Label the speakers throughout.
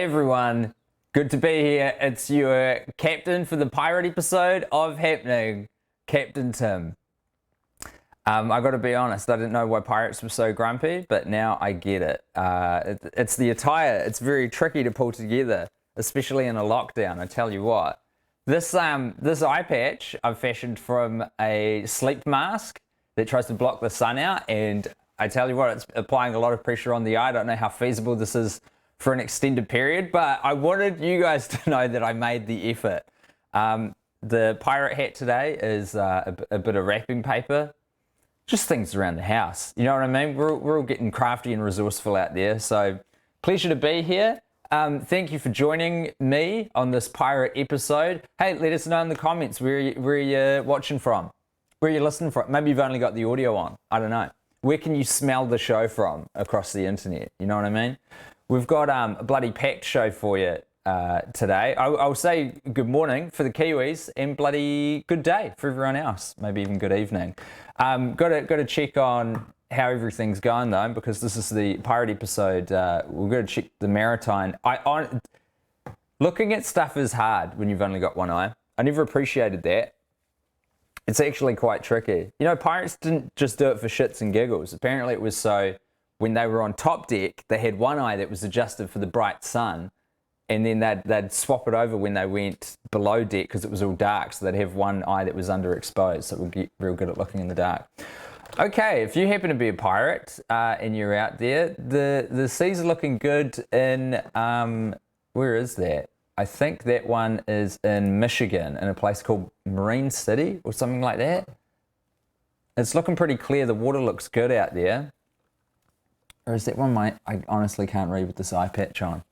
Speaker 1: Hey everyone, good to be here. It's your captain for the pirate episode of Happening, Captain Tim. I got to be honest, I didn't know why pirates were so grumpy, but now I get it. It's the attire. It's very tricky to pull together, especially in a lockdown. I tell you what, this eye patch I've fashioned from a sleep mask that tries to block the sun out, and I tell you what, it's applying a lot of pressure on the eye. I don't know how feasible this is for an extended period, but I wanted you guys to know that I made the effort. The pirate hat today is a bit of wrapping paper, just things around the house. You know what I mean? We're all getting crafty and resourceful out there, so pleasure to be here. Thank you for joining me on this pirate episode. Hey, let us know in the comments where you're watching from, where you're listening from. Maybe you've only got the audio on. I don't know. Where can you smell the show from across the internet? You know what I mean? We've got a bloody packed show for you today. I'll say good morning for the Kiwis and bloody good day for everyone else. Maybe even good evening. Got to check on how everything's going though, because this is the pirate episode. We're going to check the maritime. Looking at stuff is hard when you've only got one eye. I never appreciated that. It's actually quite tricky. You know, pirates didn't just do it for shits and giggles. Apparently it was so when they were on top deck, they had one eye that was adjusted for the bright sun, and then they'd swap it over when they went below deck because it was all dark, so they'd have one eye that was underexposed, so it would get real good at looking in the dark. Okay, if you happen to be a pirate and you're out there, the seas are looking good in, where is that? I think that one is in Michigan, in a place called Marine City or something like that. It's looking pretty clear. The water looks good out there. Or is that one I honestly can't read with this eye patch on.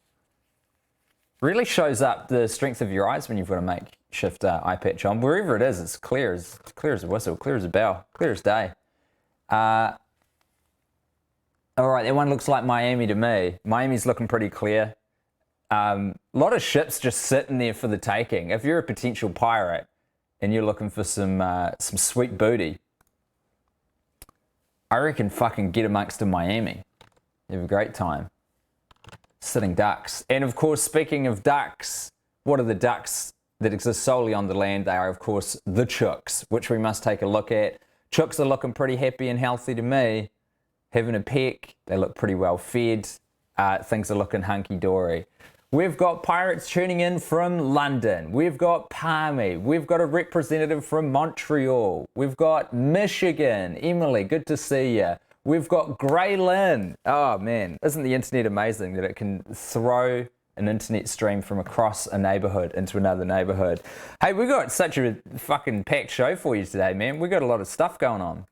Speaker 1: Really shows up the strength of your eyes when you've got a makeshift eye patch on. Wherever it is, it's clear as a whistle, clear as a bell, clear as day. All right, that one looks like Miami to me. Miami's looking pretty clear. A lot of ships just sitting there for the taking. If you're a potential pirate and you're looking for some sweet booty, I reckon fucking get amongst to Miami. You have a great time. Sitting ducks. And of course, speaking of ducks, what are the ducks that exist solely on the land? They are, of course, the chooks, which we must take a look at. Chooks are looking pretty happy and healthy to me. Having a peck. They look pretty well fed. Things are looking hunky-dory. We've got pirates tuning in from London. We've got Palmy. We've got a representative from Montreal. We've got Michigan. Emily, good to see you. We've got Grey Lynn. Oh man, isn't the internet amazing that it can throw an internet stream from across a neighborhood into another neighborhood? Hey, we got such a fucking packed show for you today, man. We got a lot of stuff going on.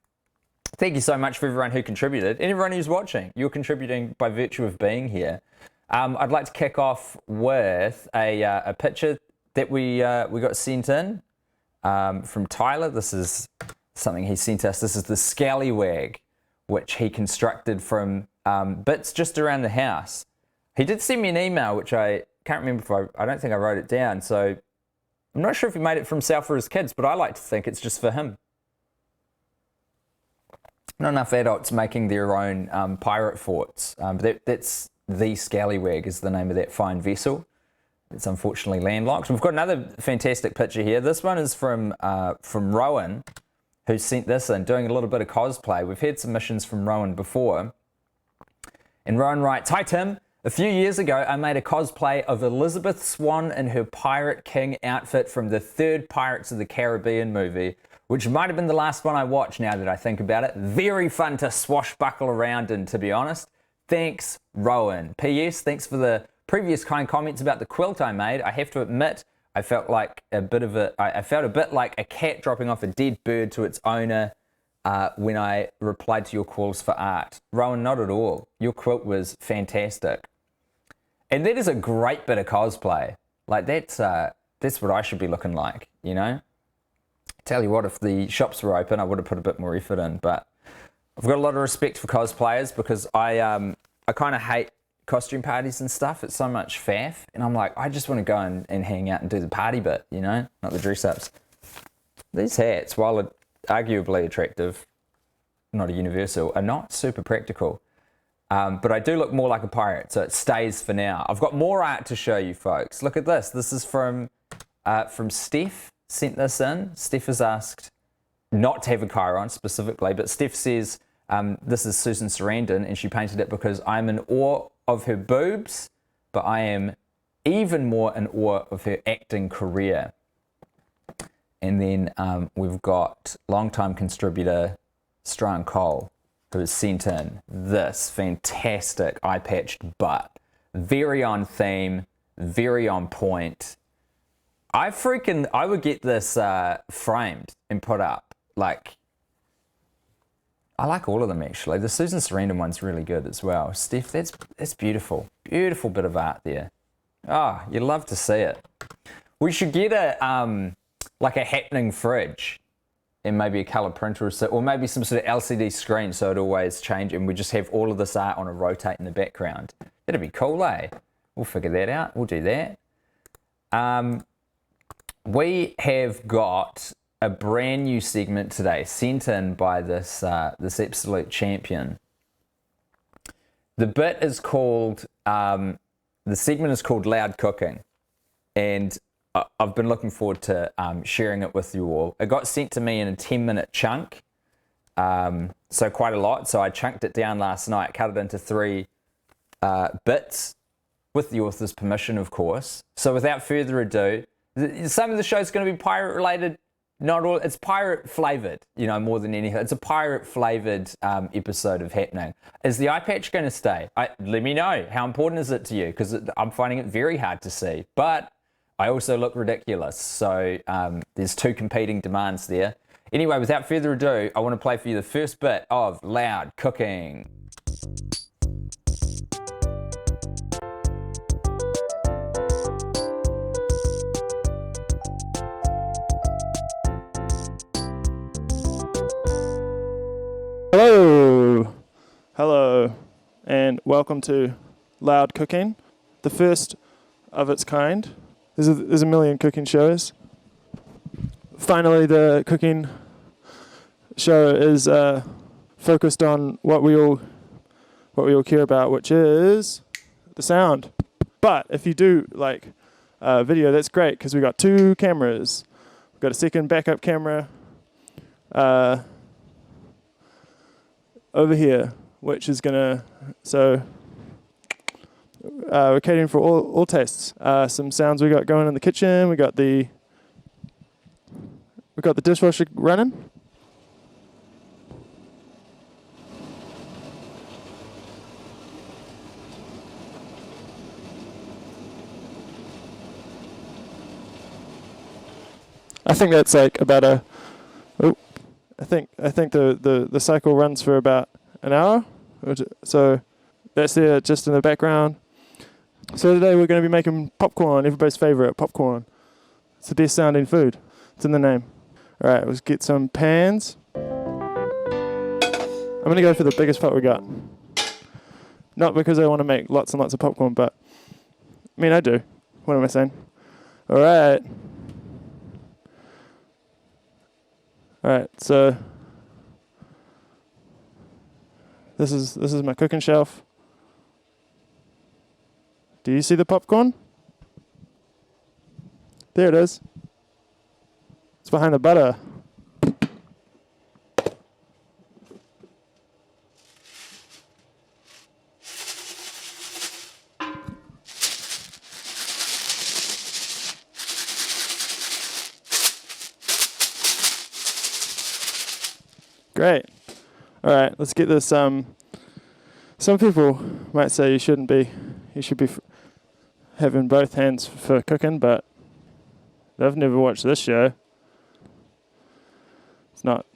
Speaker 1: Thank you so much for everyone who contributed and everyone who's watching. You're contributing by virtue of being here. I'd like to kick off with a picture that we got sent in from Tyler. This is something he sent us. This is the Skally Wag, which he constructed from bits just around the house. He did send me an email, which I can't remember if I don't think I wrote it down, so I'm not sure if he made it for himself or his kids, but I like to think it's just for him. Not enough adults making their own pirate forts. That's the Skally Wag is the name of that fine vessel. It's unfortunately landlocked. We've got another fantastic picture here. This one is from Rowan, who sent this in, doing a little bit of cosplay. We've had submissions from Rowan before. And Rowan writes, "Hi Tim, a few years ago I made a cosplay of Elizabeth Swann in her Pirate King outfit from the third Pirates of the Caribbean movie, which might have been the last one I watched now that I think about it. Very fun to swashbuckle around in, to be honest. Thanks, Rowan. P.S. Thanks for the previous kind comments about the quilt I made. I have to admit, I felt a bit like a cat dropping off a dead bird to its owner when I replied to your calls for art. Rowan, not at all. Your quilt was fantastic. And that is a great bit of cosplay. Like that's what I should be looking like, you know? Tell you what, if the shops were open, I would have put a bit more effort in, but I've got a lot of respect for cosplayers because I kind of hate costume parties and stuff. It's so much faff, and I'm like, I just want to go and hang out and do the party bit, you know, not the dress-ups. These hats, while arguably attractive, not a universal, are not super practical. But I do look more like a pirate, so it stays for now. I've got more art to show you folks. Look at this. This is from Steph, sent this in. Steph has asked not to have a Chiron specifically, but Steph says this is Susan Sarandon, and she painted it because I'm in awe of her boobs, but I am even more in awe of her acting career. And then we've got longtime contributor Strahan, who has sent in this fantastic eye-patched butt. Very on theme, very on point. I would get this framed and put up. Like, I like all of them actually. The Susan Sarandon one's really good as well. Steph, that's beautiful. Beautiful bit of art there. Oh, you'd love to see it. We should get a like a happening fridge and maybe a color printer or maybe some sort of LCD screen so it always changes and we just have all of this art on a rotate in the background. That'd be cool, eh? We'll figure that out. We'll do that. We have got a brand new segment today sent in by this absolute champion. The bit is called, the segment is called Loud Cooking, and I've been looking forward to sharing it with you all. It got sent to me in a 10-minute chunk, so quite a lot. So I chunked it down last night, cut it into 3 bits, with the author's permission, of course. So without further ado, some of the show's going to be pirate related. Not all. It's pirate flavored, more than anything. It's a pirate flavored episode of Happening. Is the eye patch going to stay? Let me know. How important is it to you? Because I'm finding it very hard to see. But I also look ridiculous. So there's 2 competing demands there. Anyway, without further ado, I want to play for you the first bit of Loud Cooking.
Speaker 2: Hello, and welcome to Loud Cooking, the first of its kind. There's a million cooking shows. Finally, the cooking show is focused on what we all care about, which is the sound. But if you do like video, that's great because we got 2 cameras. We've got a second backup camera over here, which is gonna, so we're catering for all tastes. Some sounds we got going in the kitchen. We got the dishwasher running. I think that's like about a. Oh, I think the cycle runs for about an hour, so that's there just in the background. So today we're going to be making popcorn, everybody's favorite popcorn. It's the best sounding food. It's in the name. All right, let's get some pans. I'm going to go for the biggest pot we got. Not because I want to make lots and lots of popcorn, but I mean I do. What am I saying? All right. Alright, so this is my cooking shelf. Do you see the popcorn? There it is. It's behind the butter. Great. All right, let's get this. Some people might say you should be having both hands for cooking, but they've never watched this show. It's not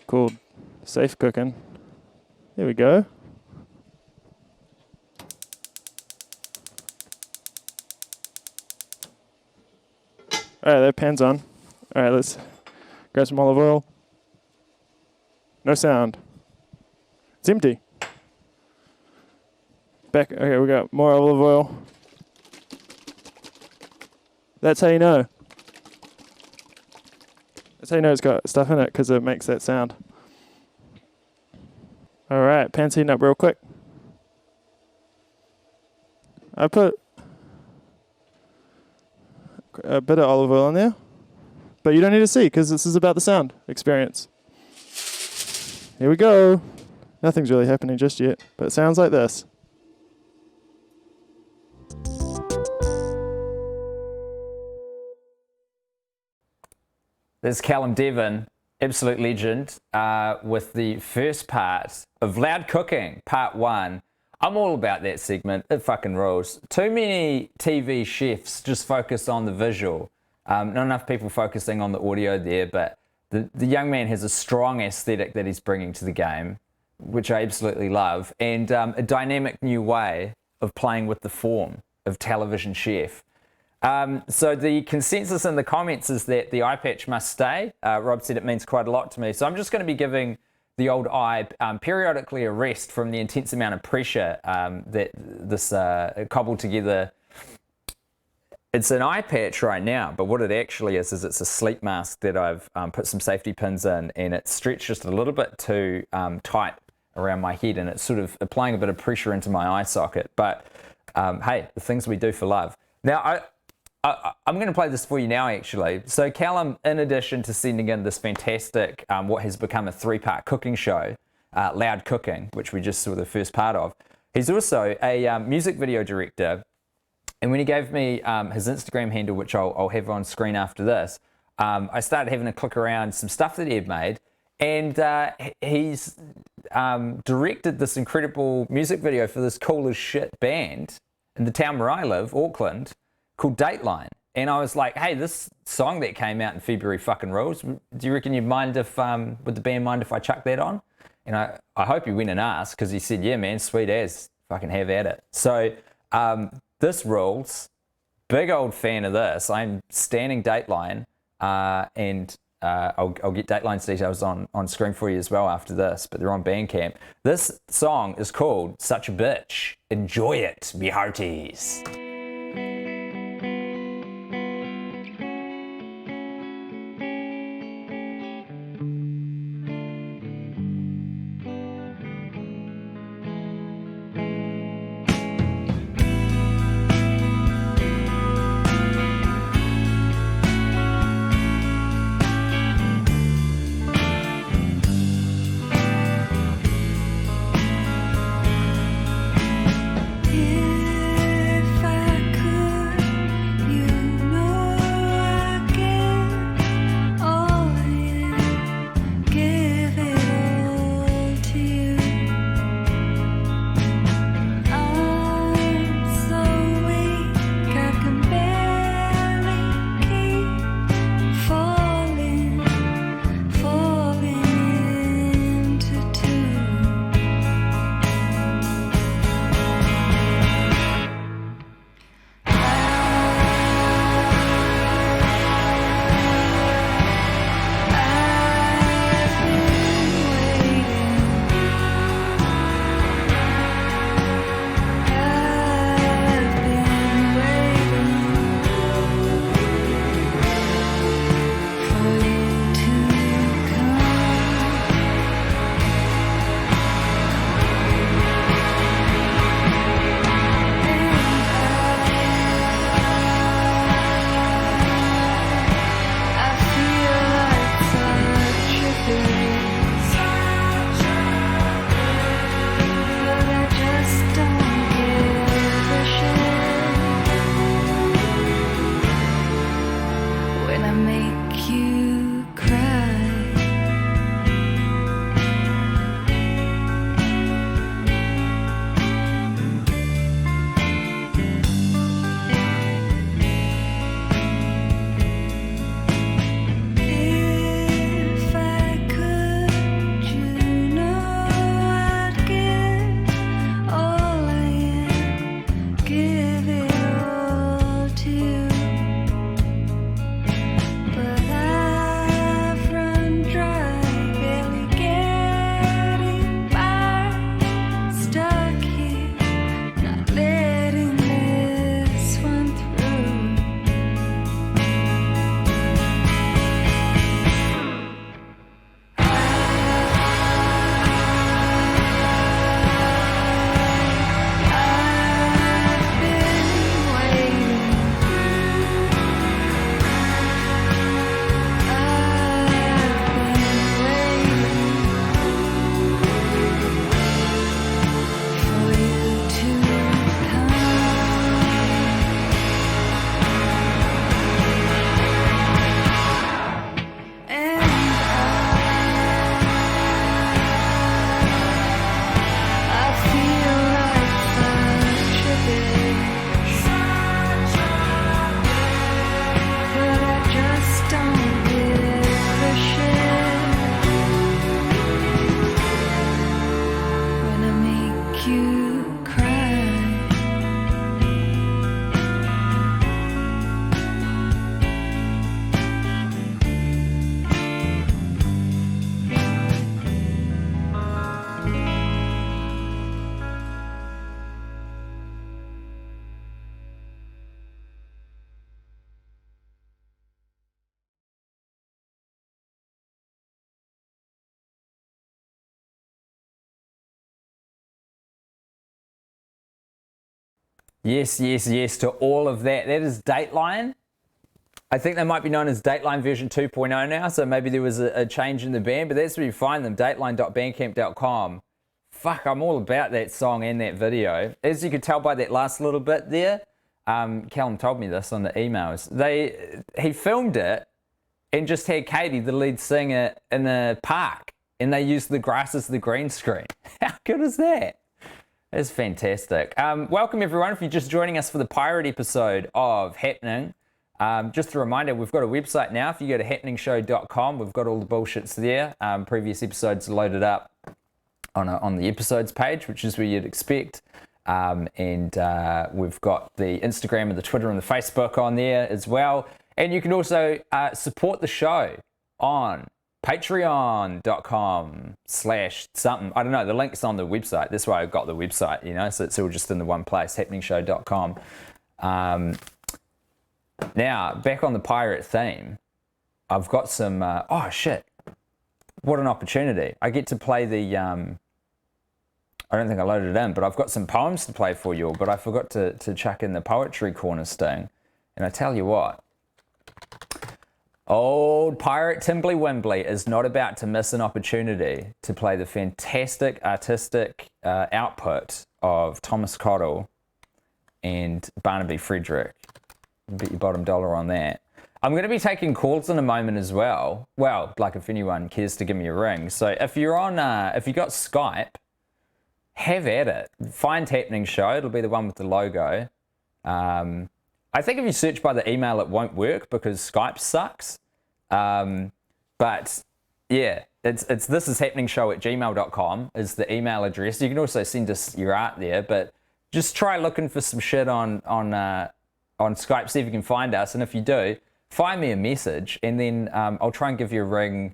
Speaker 2: called safe cooking. There we go. All right, that pan's on. All right, let's grab some olive oil. No sound. It's empty. Back. Okay, we got more olive oil. That's how you know. That's how you know it's got stuff in it, because it makes that sound. All right, pan's heating up real quick. I put a bit of olive oil in there, but you don't need to see because this is about the sound experience. Here we go. Nothing's really happening just yet, but it sounds like this.
Speaker 1: There's Callum Devin, absolute legend, with the first part of Loud Cooking, part 1. I'm all about that segment. It fucking rules. Too many TV chefs just focus on the visual. Not enough people focusing on the audio there, but the young man has a strong aesthetic that he's bringing to the game, which I absolutely love, and a dynamic new way of playing with the form of television chef. So the consensus in the comments is that the eye patch must stay. Rob said it means quite a lot to me. So I'm just going to be giving the old eye periodically a rest from the intense amount of pressure that this cobbled together. It's an eye patch right now, but what it actually is it's a sleep mask that I've put some safety pins in, and it's stretched just a little bit too tight around my head, and it's sort of applying a bit of pressure into my eye socket. But hey, the things we do for love. Now, I'm going to play this for you now, actually. So Callum, in addition to sending in this fantastic, what has become a 3-part cooking show, Loud Cooking, which we just saw the first part of, he's also a music video director. And when he gave me his Instagram handle, which I'll have on screen after this, I started having a click around some stuff that he had made. And he's directed this incredible music video for this cool as shit band in the town where I live, Auckland, called Dateline. And I was like, hey, this song that came out in February fucking rules. Do you reckon you'd mind if, would the band mind if I chuck that on? And I hope he went and asked, because he said, yeah, man, sweet as, fucking have at it. So this rules. Big old fan of this. I'm standing Dateline, and I'll get Dateline's details on screen for you as well after this, but they're on Bandcamp. This song is called Such a Bitch. Enjoy it, me hearties.
Speaker 3: If I
Speaker 1: Yes, yes, yes to all of that. That is Dateline. I think they might be known as Dateline version 2.0 now, so maybe there was a change in the band, but that's where you find them, dateline.bandcamp.com. Fuck, I'm all about that song and that video. As you could tell by that last little bit there, Callum told me this on the emails. He filmed it and just had Katie, the lead singer, in the park, and they used the grass as the green screen. How good is that? It's fantastic. Welcome everyone if you're just joining us for the pirate episode of Happening. Just a reminder, we've got a website now. If you go to happeningshow.com, we've got all the bullshits there. Previous episodes are loaded up on the episodes page, which is where you'd expect. And we've got the Instagram and the Twitter and the Facebook on there as well. And you can also support the show on patreon.com/something. I don't know, the link's on the website. That's why I've got the website, you know, so it's all just in the one place, happeningshow.com. Now, back on the pirate theme, I've got some, oh shit, what an opportunity. I get to play the, I don't think I loaded it in, but I've got some poems to play for you all, but I forgot to chuck in the poetry corner sting. And I tell you what, old pirate Timbly Wimbly is not about to miss an opportunity to play the fantastic artistic output of Thomas Cottle and Barnaby Frederick. Bet your bottom dollar on that. I'm going to be taking calls in a moment as well. Well, like if anyone cares to give me a ring. So if you're on, if you got Skype, have at it. Find Happening Show. It'll be the one with the logo. I think if you search by the email, it won't work because Skype sucks. But yeah, it's this is happeningshow@gmail.com is the email address. You can also send us your art there, but just try looking for some shit on Skype, see if you can find us. And if you do, find me a message and then I'll try and give you a ring.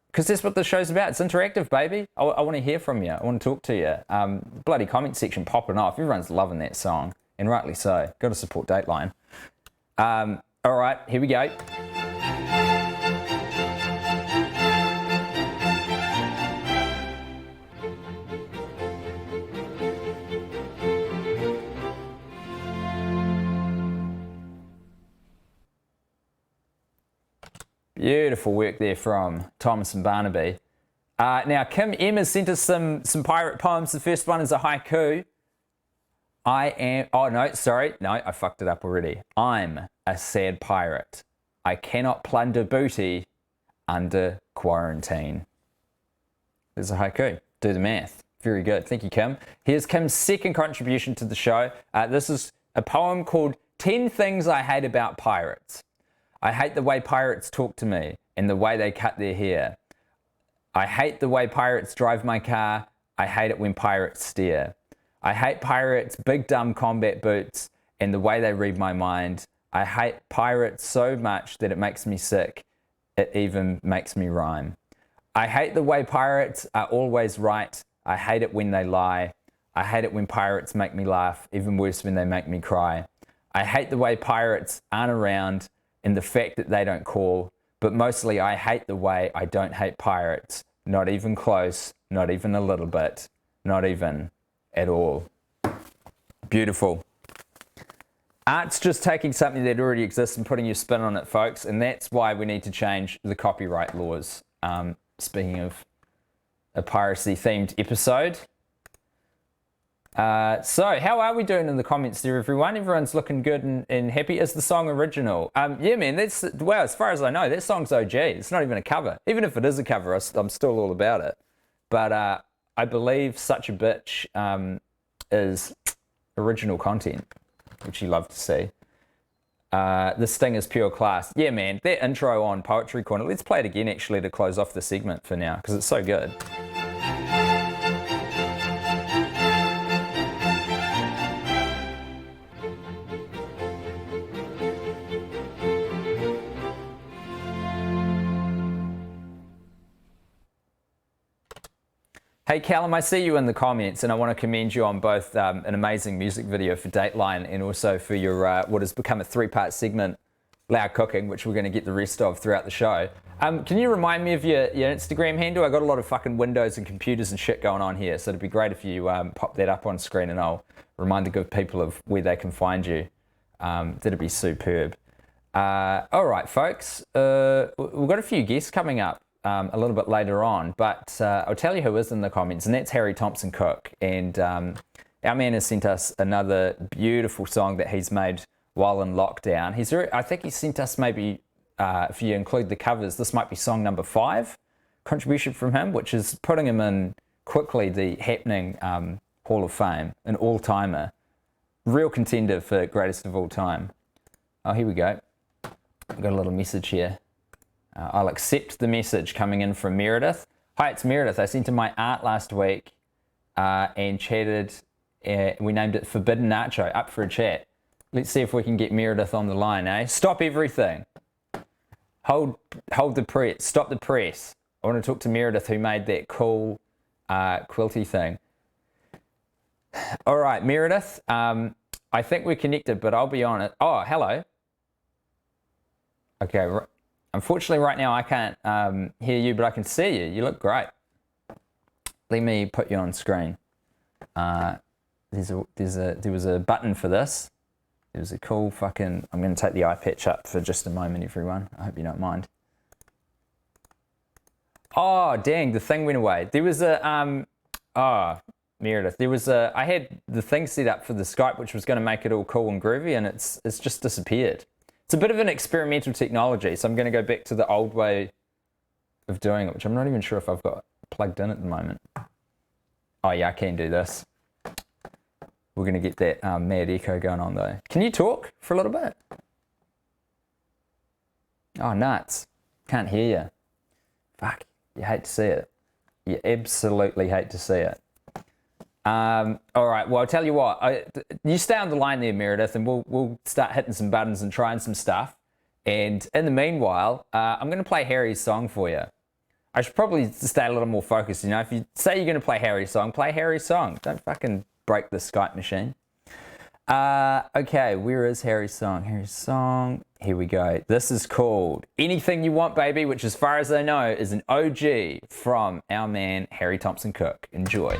Speaker 1: Because that's what the show's about. It's interactive, baby. I want to hear from you. I want to talk to you. Bloody comment section popping off. Everyone's loving that song. And rightly so. Got to support Dateline. All right, here we go. Beautiful work there from Thomas and Barnaby. Now, Kim M has sent us some pirate poems. The first one is a haiku. I fucked it up already. I'm a sad pirate. I cannot plunder booty under quarantine. There's a haiku. Do the math. Very good. Thank you, Kim. Here's Kim's second contribution to the show. This is a poem called 10 Things I Hate About Pirates. I hate the way pirates talk to me and the way they cut their hair. I hate the way pirates drive my car. I hate it when pirates stare. I hate pirates' big dumb combat boots and the way they read my mind. I hate pirates so much that it makes me sick. It even makes me rhyme. I hate the way pirates are always right. I hate it when they lie. I hate it when pirates make me laugh, even worse when they make me cry. I hate the way pirates aren't around and the fact that they don't call, but mostly I hate the way I don't hate pirates. Not even close, not even a little bit, not even at all. Beautiful. Art's just taking something that already exists and putting your spin on it, folks, and that's why we need to change the copyright laws. Speaking of a piracy-themed episode. So, how are we doing in the comments there, everyone? Everyone's looking good and happy. Is the song original? Yeah, man, well, as far as I know, that song's OG. It's not even a cover. Even if it is a cover, I'm still all about it. But I believe Such a Bitch is original content, which you love to see. The sting is pure class. Yeah, man, that intro on Poetry Corner. Let's play it again, actually, to close off the segment for now, because it's so good. Hey Callum, I see you in the comments and I want to commend you on both an amazing music video for Dateline and also for your what has become a 3-part segment, Loud Cooking, which we're going to get the rest of throughout the show. Can you remind me of your Instagram handle? I got a lot of fucking windows and computers and shit going on here, so it'd be great if you pop that up on screen, and I'll remind the good people of where they can find you. That'd be superb. All right, folks. We've got a few guests coming up a little bit later on, but I'll tell you who is in the comments, and that's Harry Thompson-Cook. And our man has sent us another beautiful song that he's made while in lockdown. I think he sent us maybe, if you include the covers, this might be song number 5 contribution from him, which is putting him in quickly the Happening Hall of Fame, an all-timer. Real contender for greatest of all time. Oh, here we go. I've got a little message here. I'll accept the message coming in from Meredith. Hi, it's Meredith. I sent in my art last week and chatted. We named it Forbidden Nacho. Up for a chat. Let's see if we can get Meredith on the line, eh? Stop everything. Hold the press. Stop the press. I want to talk to Meredith, who made that cool quilty thing. All right, Meredith. I think we're connected, but I'll be honest. Oh, hello. Okay. Unfortunately, right now I can't hear you, but I can see you. You look great. Let me put you on screen. There was a button for this. It was a cool fucking... I'm going to take the eye patch up for just a moment, everyone. I hope you don't mind. Oh, dang, the thing went away. There was a... Meredith, I had the thing set up for the Skype, which was going to make it all cool and groovy, and it's just disappeared. It's a bit of an experimental technology, so I'm going to go back to the old way of doing it, which I'm not even sure if I've got plugged in at the moment. Oh yeah, I can do this. We're going to get that mad echo going on though. Can you talk for a little bit? Oh, nuts. Can't hear you. Fuck, you hate to see it. You absolutely hate to see it. All right, well, I'll tell you what. You stay on the line there, Meredith, and we'll start hitting some buttons and trying some stuff. And in the meanwhile, I'm going to play Harry's song for you. I should probably stay a little more focused. You know, if you say you're going to play Harry's song, play Harry's song. Don't fucking break the Skype machine. Okay, where is Harry's song? Harry's song. Here we go. This is called Anything You Want, Baby, which, as far as I know, is an OG from our man, Harry Thompson-Cook. Enjoy.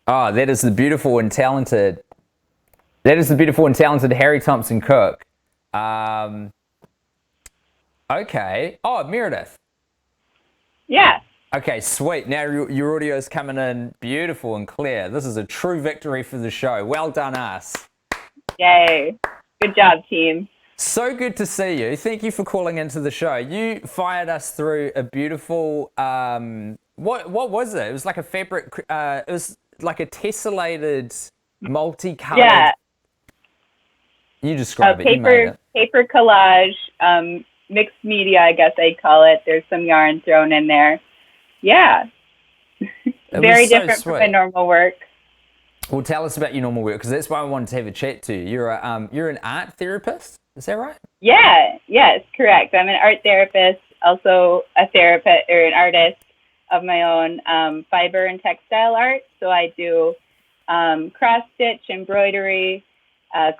Speaker 1: Oh, that is the beautiful and talented. That is the beautiful and talented Harry Thompson-Cook. Okay. Oh, Meredith.
Speaker 3: Yeah.
Speaker 1: Okay, sweet. Now your audio is coming in beautiful and clear. This is a true victory for the show. Well done, us.
Speaker 3: Yay. Good job, team.
Speaker 1: So good to see you. Thank you for calling into the show. You fired us through a beautiful. What was it? It was like a fabric. It was like a tessellated, multicolored.
Speaker 3: Yeah.
Speaker 1: You describe it. You made it.
Speaker 3: Paper collage, mixed media, I guess I'd call it. There's some yarn thrown in there. Yeah. Very different from my normal work.
Speaker 1: Well, tell us about your normal work, because that's why I wanted to have a chat to you. You're an art therapist, is that right?
Speaker 3: Yeah, yes, correct. I'm an art therapist, also a therapist or an artist of my own, fiber and textile art. So I do cross stitch, embroidery,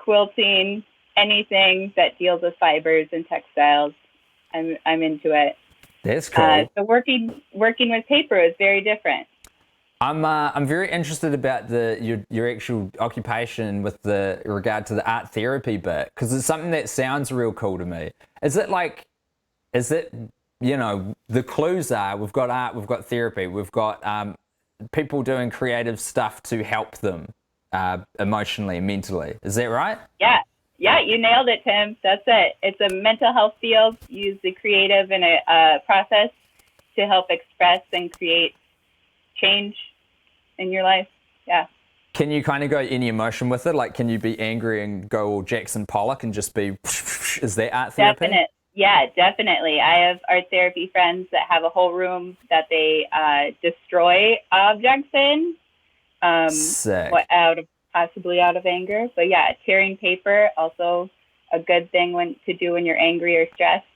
Speaker 3: quilting, anything that deals with fibers and textiles. I'm into it.
Speaker 1: That's cool.
Speaker 3: So working with paper is very different.
Speaker 1: I'm very interested about your actual occupation with the regard to the art therapy bit, because it's something that sounds real cool to me. Is it you know, the clues are we've got art, we've got therapy, we've got people doing creative stuff to help them emotionally and mentally. Is that right?
Speaker 3: Yeah, you nailed it, Tim. That's it. It's a mental health field. Use the creative in a process to help express and create change in your life. Yeah.
Speaker 1: Can you kind of go any emotion with it? Like, can you be angry and go all Jackson Pollock and just be, is that art therapy?
Speaker 3: Yeah, definitely. I have art therapy friends that have a whole room that they destroy objects in.
Speaker 1: Sick.
Speaker 3: Possibly out of anger. But yeah, tearing paper, also a good thing to do when you're angry or stressed.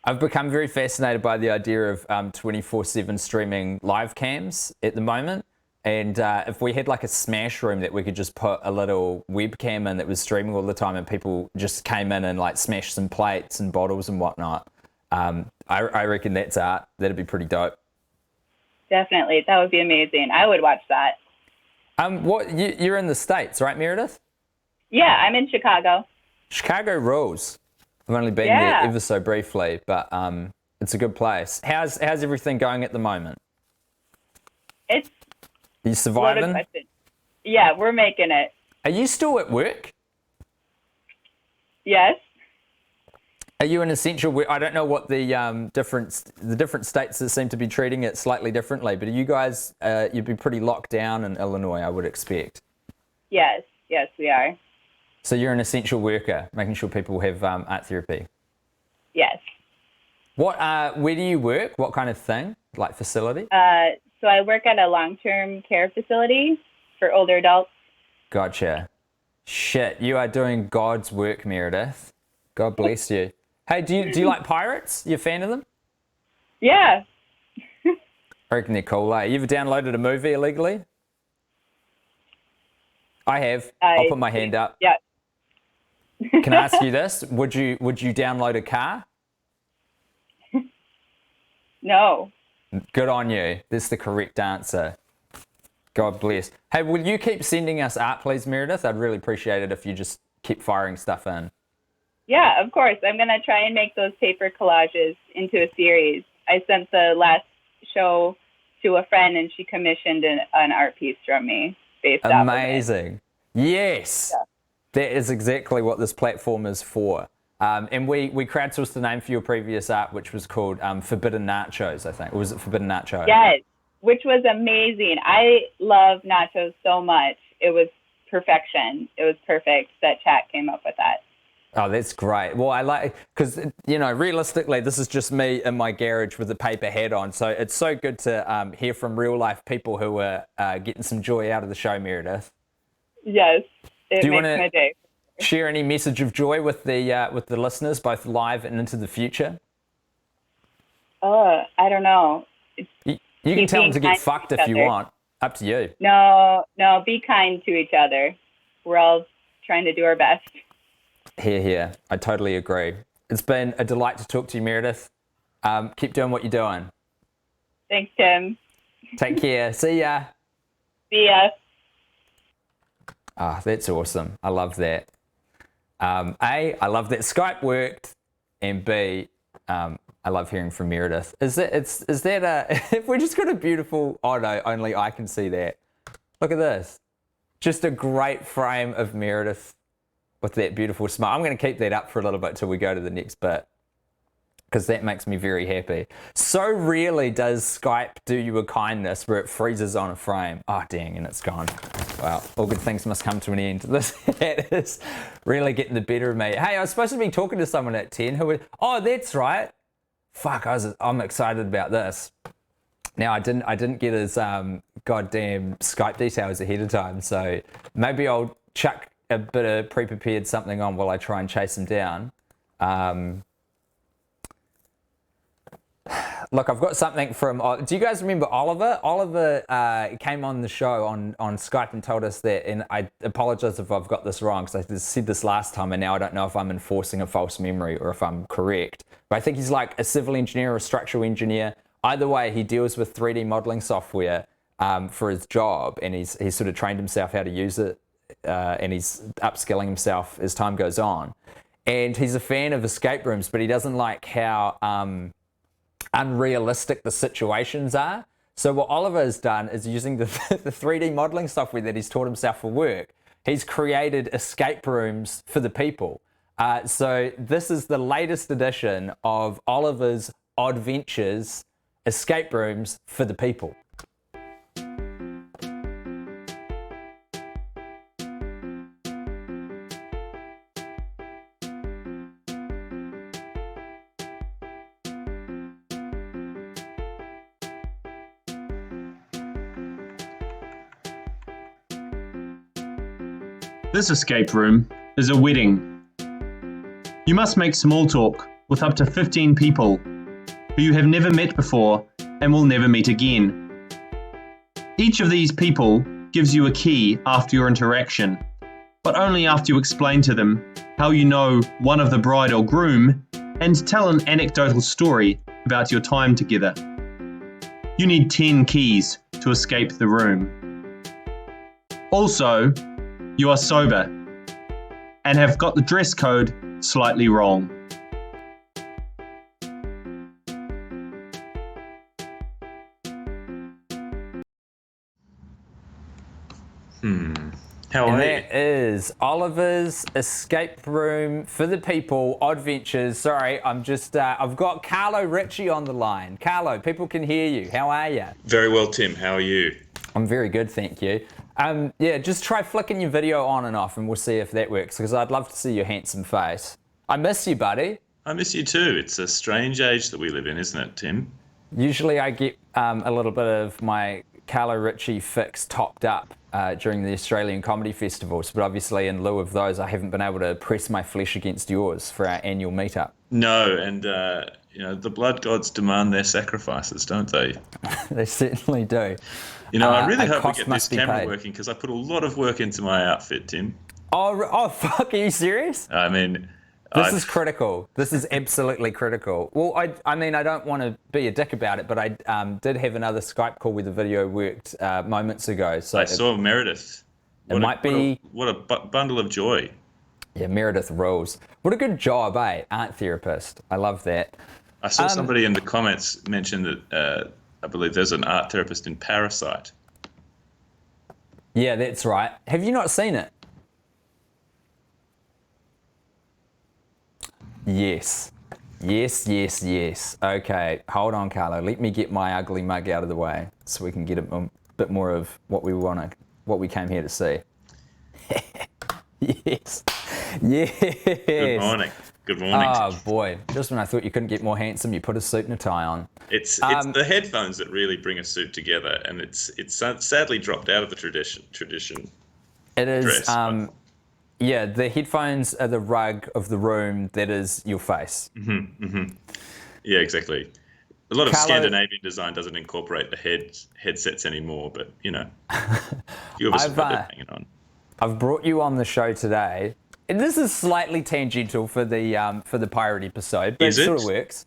Speaker 1: I've become very fascinated by the idea of 24/7 streaming live cams at the moment. And if we had like a smash room that we could just put a little webcam in that was streaming all the time, and people just came in and like smashed some plates and bottles and whatnot, I reckon that's art. That'd be pretty dope.
Speaker 3: Definitely. That would be amazing. I would watch that.
Speaker 1: You're in the States, right, Meredith?
Speaker 3: Yeah, I'm in Chicago.
Speaker 1: Chicago rules. I've only been there ever so briefly, but it's a good place. How's everything going at the moment? Are you surviving?
Speaker 3: Yeah, we're making it.
Speaker 1: Are you still at work?
Speaker 3: Yes.
Speaker 1: Are you an essential worker? I don't know what the different states that seem to be treating it slightly differently, but are you guys, you'd be pretty locked down in Illinois, I would expect.
Speaker 3: Yes, we are.
Speaker 1: So you're an essential worker, making sure people have art therapy.
Speaker 3: Yes.
Speaker 1: Where do you work? What kind of thing? Like facility?
Speaker 3: So I work at a long-term care facility for older adults.
Speaker 1: Gotcha. Shit, you are doing God's work, Meredith. God bless you. Hey, do you like pirates? You a fan of them?
Speaker 3: Yeah.
Speaker 1: I reckon they're cool, eh? You ever downloaded a movie illegally? I have. I'll put my hand up.
Speaker 3: Yeah.
Speaker 1: Can I ask you this? Would you download a car?
Speaker 3: No.
Speaker 1: Good on you. That's the correct answer. God bless. Hey, will you keep sending us art, please, Meredith? I'd really appreciate it if you just keep firing stuff in.
Speaker 3: Yeah, of course. I'm going to try and make those paper collages into a series. I sent the last show to a friend, and she commissioned an art piece from me based off of it.
Speaker 1: Amazing. Yes. Yeah. That is exactly what this platform is for. And we crowdsourced the name for your previous art, which was called Forbidden Nachos, I think. Or was it Forbidden Nacho?
Speaker 3: Yes, which was amazing. I love nachos so much. It was perfection. It was perfect that chat came up with that.
Speaker 1: Oh, that's great. Well, I like, because, you know, realistically, this is just me in my garage with a paper hat on. So it's so good to hear from real life people who are getting some joy out of the show, Meredith.
Speaker 3: Yes, it
Speaker 1: Do you
Speaker 3: makes my day.
Speaker 1: Share any message of joy with the listeners, both live and into the future?
Speaker 3: I don't know.
Speaker 1: You can tell them to get fucked if you want. Up to you.
Speaker 3: No, be kind to each other. We're all trying to do our best.
Speaker 1: Here. I totally agree. It's been a delight to talk to you, Meredith. Keep doing what you're doing.
Speaker 3: Thanks, Tim.
Speaker 1: Take care. See ya.
Speaker 3: See ya.
Speaker 1: Ah, that's awesome. I love that. A, I love that Skype worked, and B, I love hearing from Meredith. Is that if we just got a beautiful, oh no, only I can see that. Look at this. Just a great frame of Meredith with that beautiful smile. I'm going to keep that up for a little bit till we go to the next bit, because that makes me very happy. So rarely does Skype do you a kindness where it freezes on a frame. Oh, dang, and it's gone. Well, all good things must come to an end. This hat is really getting the better of me. Hey, I was supposed to be talking to someone at 10 who was, oh, that's right. Fuck, I'm excited about this. Now, I didn't get his goddamn Skype details ahead of time, so maybe I'll chuck a bit of pre-prepared something on while I try and chase him down. Look, I've got something from... do you guys remember Oliver? Oliver came on the show on Skype and told us that, and I apologise if I've got this wrong, because I said this last time, and now I don't know if I'm enforcing a false memory or if I'm correct. But I think he's like a civil engineer or a structural engineer. Either way, he deals with 3D modelling software for his job, and he's sort of trained himself how to use it, and he's upskilling himself as time goes on. And he's a fan of escape rooms, but he doesn't like how... unrealistic the situations are. So what Oliver has done is, using the 3D modeling software that he's taught himself for work, he's created escape rooms for the people. So this is the latest edition of Oliver's Oddventures escape rooms for the people.
Speaker 4: This escape room is a wedding. You must make small talk with up to 15 people who you have never met before and will never meet again. Each of these people gives you a key after your interaction, but only after you explain to them how you know one of the bride or groom and tell an anecdotal story about your time together. You need 10 keys to escape the room. Also, you are sober and have got the dress code slightly wrong.
Speaker 1: How and that is Oliver's escape room for the people, Oddventures. Sorry, I've got Carlo Ritchie on the line. Carlo, people can hear you. How are you?
Speaker 5: Very well, Tim. How are you?
Speaker 1: I'm very good, thank you. Yeah, just try flicking your video on and off and we'll see if that works, because I'd love to see your handsome face. I miss you, buddy.
Speaker 5: I miss you too. It's a strange age that we live in, isn't it, Tim?
Speaker 1: Usually I get a little bit of my Carlo Ritchie fix topped up during the Australian Comedy Festivals, but obviously in lieu of those, I haven't been able to press my flesh against yours for our annual meetup.
Speaker 5: No, and the blood gods demand their sacrifices, don't they?
Speaker 1: They certainly do.
Speaker 5: I really hope we get this camera working, because I put a lot of work into my outfit, Tim.
Speaker 1: Oh, fuck, are you serious?
Speaker 5: I mean...
Speaker 1: This is critical. This is absolutely critical. Well, I mean, I don't want to be a dick about it, but I did have another Skype call where the video worked moments ago. So
Speaker 5: I saw Meredith. What a bundle of joy.
Speaker 1: Yeah, Meredith rules. What a good job, art therapist. I love that.
Speaker 5: I saw somebody in the comments mention that I believe there's an art therapist in Piracy.
Speaker 1: Yeah, that's right. Have you not seen it? Yes. Okay, hold on, Carlo. Let me get my ugly mug out of the way so we can get a bit more of what we came here to see. Yes.
Speaker 5: Good morning.
Speaker 1: Oh boy, just when I thought you couldn't get more handsome, you put a suit and a tie on.
Speaker 5: It's the headphones that really bring a suit together, and it's sadly dropped out of the tradition.
Speaker 1: It is. Yeah, the headphones are the rug of the room that is your face.
Speaker 5: Yeah, exactly. A lot of Scandinavian design doesn't incorporate the headsets anymore, but few of us have got it hanging on.
Speaker 1: I've brought you on the show today, and this is slightly tangential for the pirate episode, but it sort of works.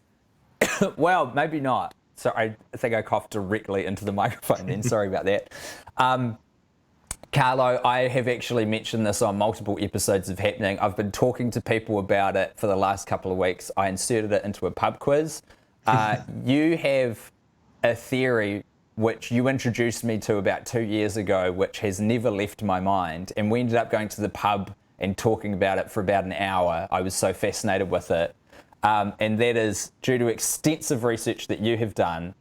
Speaker 1: Well, maybe not. So I think I coughed directly into the microphone then. Sorry about that. Carlo, I have actually mentioned this on multiple episodes of Happening. I've been talking to people about it for the last couple of weeks. I inserted it into a pub quiz. You have a theory which you introduced me to about 2 years ago, which has never left my mind. And we ended up going to the pub and talking about it for about an hour. I was so fascinated with it. And that is due to extensive research that you have done.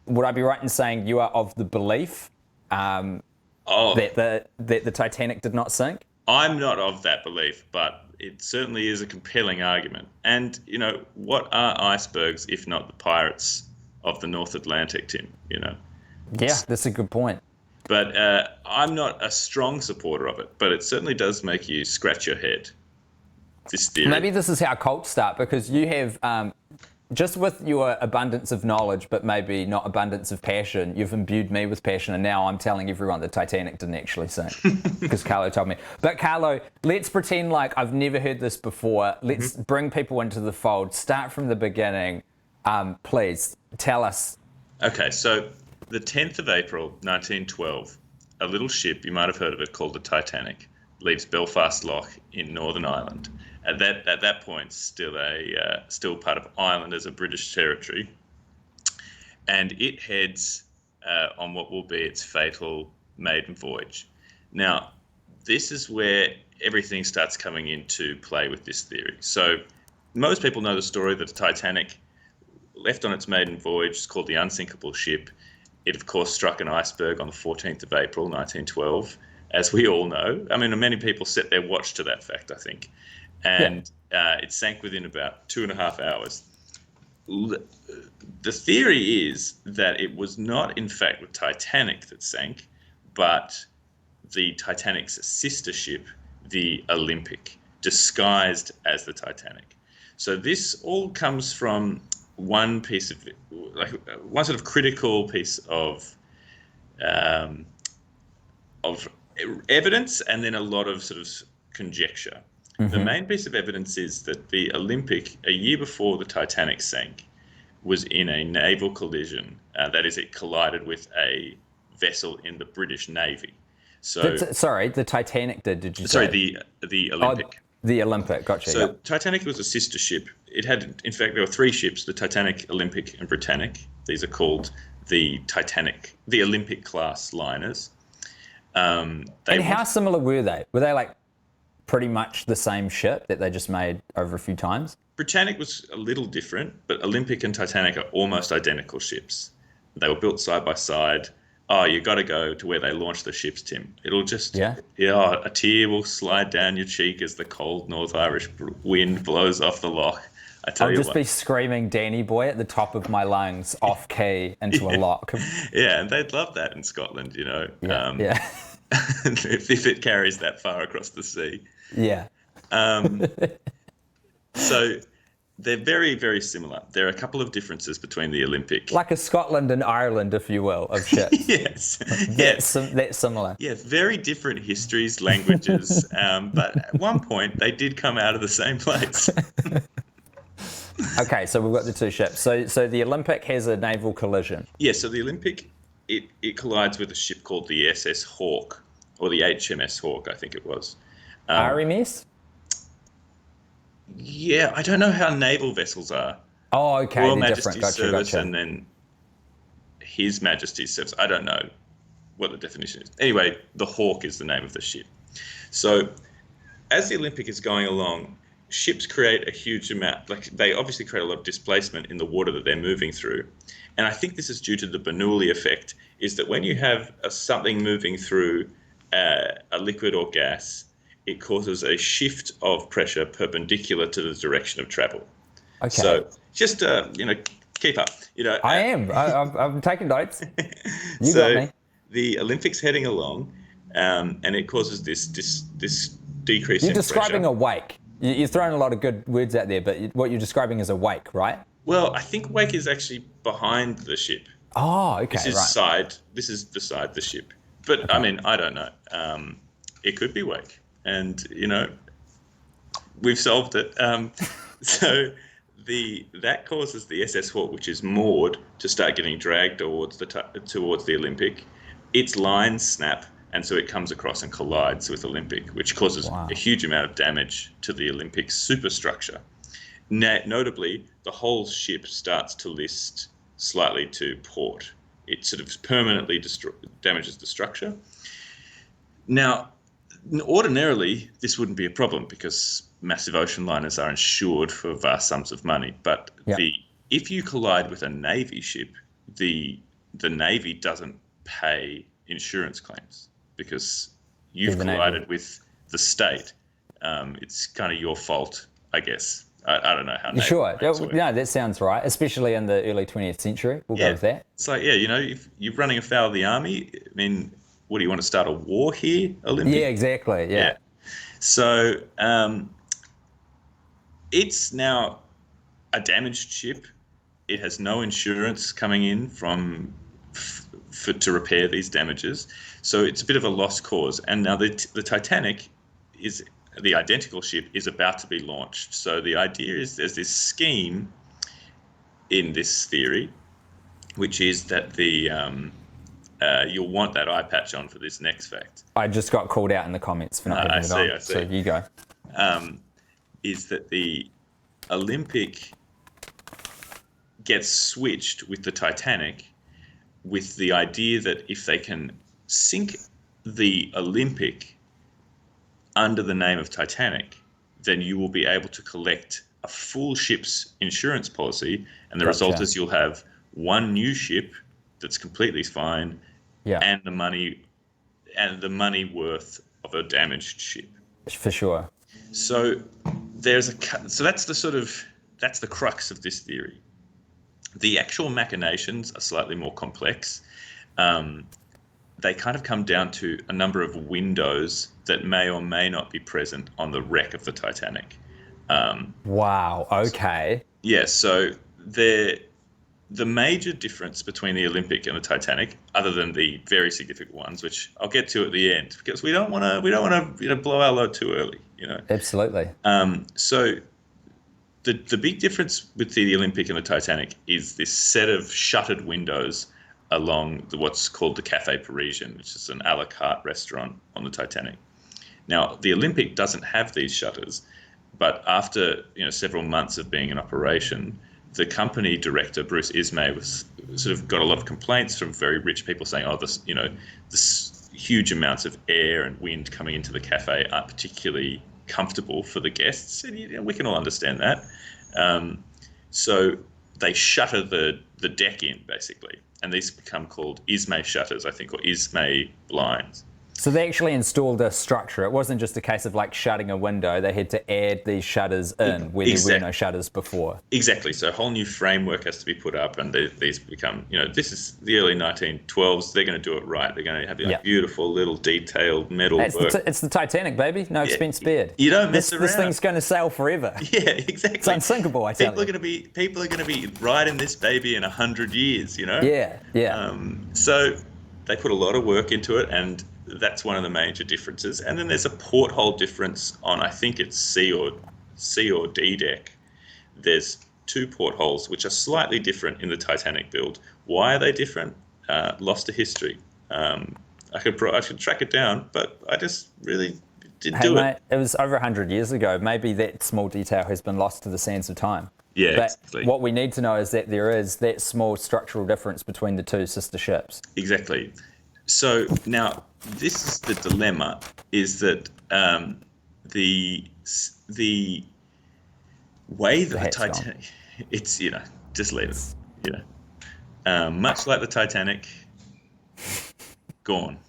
Speaker 1: Would I be right in saying you are of the belief that the Titanic did not sink?
Speaker 5: I'm not of that belief, but it certainly is a compelling argument. And, what are icebergs if not the pirates of the North Atlantic, Tim?
Speaker 1: Yeah, that's a good point.
Speaker 5: But I'm not a strong supporter of it, but it certainly does make you scratch your head, this theory.
Speaker 1: Maybe this is how cults start, because you have, just with your abundance of knowledge, but maybe not abundance of passion, you've imbued me with passion, and now I'm telling everyone the Titanic didn't actually sink, because Carlo told me. But Carlo, let's pretend like I've never heard this before. Let's bring people into the fold. Start from the beginning. Please, tell us.
Speaker 5: Okay, so the 10th of April, 1912, a little ship, you might have heard of it, called the Titanic, leaves Belfast Lough in Northern Ireland. At that point, still part of Ireland as a British territory, and it heads on what will be its fatal maiden voyage. Now, this is where everything starts coming into play with this theory. So, most people know the story that the Titanic left on its maiden voyage. It's called the Unsinkable Ship. It, of course, struck an iceberg on the 14th of April, 1912, as we all know. I mean, many people set their watch to that fact, I think. And it sank within about 2.5 hours. The theory is that it was not, in fact, the Titanic that sank, but the Titanic's sister ship, the Olympic, disguised as the Titanic. So this all comes from one sort of critical piece of evidence, and then a lot of sort of conjecture. The main piece of evidence is that the Olympic, a year before the Titanic sank, was in a naval collision. That is, it collided with a vessel in the British Navy. So,
Speaker 1: the Titanic did you say?
Speaker 5: Sorry, the Olympic.
Speaker 1: Oh, the Olympic, gotcha.
Speaker 5: So Titanic was a sister ship. It had, in fact, there were 3 ships, the Titanic, Olympic, and Britannic. These are called the Olympic class liners.
Speaker 1: And how similar were they? Were they like pretty much the same ship that they just made over a few times?
Speaker 5: Britannic was a little different, but Olympic and Titanic are almost identical ships. They were built side by side. Oh, you got to go to where they launched the ships, Tim. It'll just, a tear will slide down your cheek as the cold North Irish wind blows off the loch.
Speaker 1: I'll just be screaming Danny Boy at the top of my lungs, off key, into a loch.
Speaker 5: Yeah, and they'd love that in Scotland,
Speaker 1: Yeah.
Speaker 5: if it carries that far across the sea.
Speaker 1: Yeah.
Speaker 5: So they're very, very similar. There are a couple of differences between the Olympic.
Speaker 1: Like a Scotland and Ireland, if you will, of ships.
Speaker 5: Yes.
Speaker 1: That's similar.
Speaker 5: Yeah, very different histories, languages, but at one point they did come out of the same place.
Speaker 1: Okay, so we've got the 2 ships. So the Olympic has a naval collision.
Speaker 5: Yeah, so the Olympic, it collides with a ship called the SS Hawke, or the HMS Hawke, I think it was.
Speaker 1: RMS?
Speaker 5: Yeah, I don't know how naval vessels are.
Speaker 1: Oh, okay.
Speaker 5: Royal
Speaker 1: They're
Speaker 5: Majesty's
Speaker 1: different.
Speaker 5: Service
Speaker 1: Gotcha.
Speaker 5: and then His Majesty's Service. I don't know what the definition is. Anyway, the Hawke is the name of the ship. So as the Olympic is going along, ships create a huge amount, they obviously create a lot of displacement in the water that they're moving through. And I think this is due to the Bernoulli effect, is that when you have something moving through a liquid or gas, it causes a shift of pressure perpendicular to the direction of travel.
Speaker 1: Okay.
Speaker 5: So just, keep up.
Speaker 1: I am. I'm taking notes. You
Speaker 5: so
Speaker 1: got me.
Speaker 5: The Olympics heading along, and it causes this decrease in pressure.
Speaker 1: You're describing a wake. You're throwing a lot of good words out there, but what you're describing is a wake, right?
Speaker 5: Well, I think wake is actually behind the ship.
Speaker 1: Oh, okay,
Speaker 5: This is side. This is the side of the ship. But okay. I mean, I don't know. It could be wake, and we've solved it. So that causes the SS Hawke, which is moored, to start getting dragged towards the Olympic. Its lines snap, and so it comes across and collides with Olympic, which causes a huge amount of damage to the Olympic superstructure. Notably, the whole ship starts to list slightly to port. It sort of permanently damages the structure. Now, ordinarily, this wouldn't be a problem because massive ocean liners are insured for vast sums of money. But if you collide with a Navy ship, the Navy doesn't pay insurance claims because you've collided with the state. It's kind of your fault, I guess. I don't know how.
Speaker 1: Sure. No, that sounds right, especially in the early 20th century. We'll go with that.
Speaker 5: It's like, if you're running afoul of the army, I mean, what do you want to start a war here, Olympic?
Speaker 1: Yeah, exactly. Yeah.
Speaker 5: So it's now a damaged ship. It has no insurance coming in to repair these damages. So it's a bit of a lost cause. And now the Titanic is the identical ship is about to be launched. So the idea is there's this scheme in this theory, which is that you'll want that eye patch on for this next fact.
Speaker 1: I just got called out in the comments for not having it on.
Speaker 5: I see.
Speaker 1: So you go.
Speaker 5: Is that the Olympic gets switched with the Titanic with the idea that if they can sink the Olympic under the name of Titanic, then you will be able to collect a full ship's insurance policy, and the result is you'll have one new ship that's completely fine, and the money worth of a damaged ship.
Speaker 1: For sure.
Speaker 5: So that's the crux of this theory. The actual machinations are slightly more complex. They kind of come down to a number of windows that may or may not be present on the wreck of the Titanic.
Speaker 1: Wow. Okay.
Speaker 5: Yeah. So the major difference between the Olympic and the Titanic, other than the very significant ones, which I'll get to at the end, because we don't want to blow our load too early.
Speaker 1: Absolutely.
Speaker 5: So the big difference with the Olympic and the Titanic is this set of shuttered windows along what's called the Café Parisien, which is an a la carte restaurant on the Titanic. Now, the Olympic doesn't have these shutters, but after several months of being in operation, the company director, Bruce Ismay, was sort of got a lot of complaints from very rich people saying, this huge amounts of air and wind coming into the cafe aren't particularly comfortable for the guests. And we can all understand that. So they shutter the deck in, basically. And these become called Ismay shutters, I think, or Ismay blinds.
Speaker 1: So they actually installed a structure. It wasn't just a case of like shutting a window. They had to add these shutters in where there were no shutters before.
Speaker 5: Exactly. So a whole new framework has to be put up, and these become, this is the early 1912s. They're going to do it right. They're going to have beautiful little detailed metal work.
Speaker 1: It's the Titanic, baby. No expense spared.
Speaker 5: You don't mess around.
Speaker 1: This thing's going to sail forever.
Speaker 5: Yeah, exactly.
Speaker 1: It's unsinkable, I tell you.
Speaker 5: People are going to be riding this baby in 100 years,
Speaker 1: Yeah.
Speaker 5: So they put a lot of work into it, and that's one of the major differences. And then there's a porthole difference on, I think it's C or D deck. There's two portholes which are slightly different in the Titanic build. Why are they different? Lost to history. I should track it down, but I just really didn't do it.
Speaker 1: It was over 100 years ago. Maybe that small detail has been lost to the sands of time.
Speaker 5: Yeah,
Speaker 1: but
Speaker 5: exactly.
Speaker 1: What we need to know is that there is that small structural difference between the two sister ships.
Speaker 5: Exactly. So now this is the dilemma: is that the way that the Titanic, it's just leave it, much like the Titanic, gone.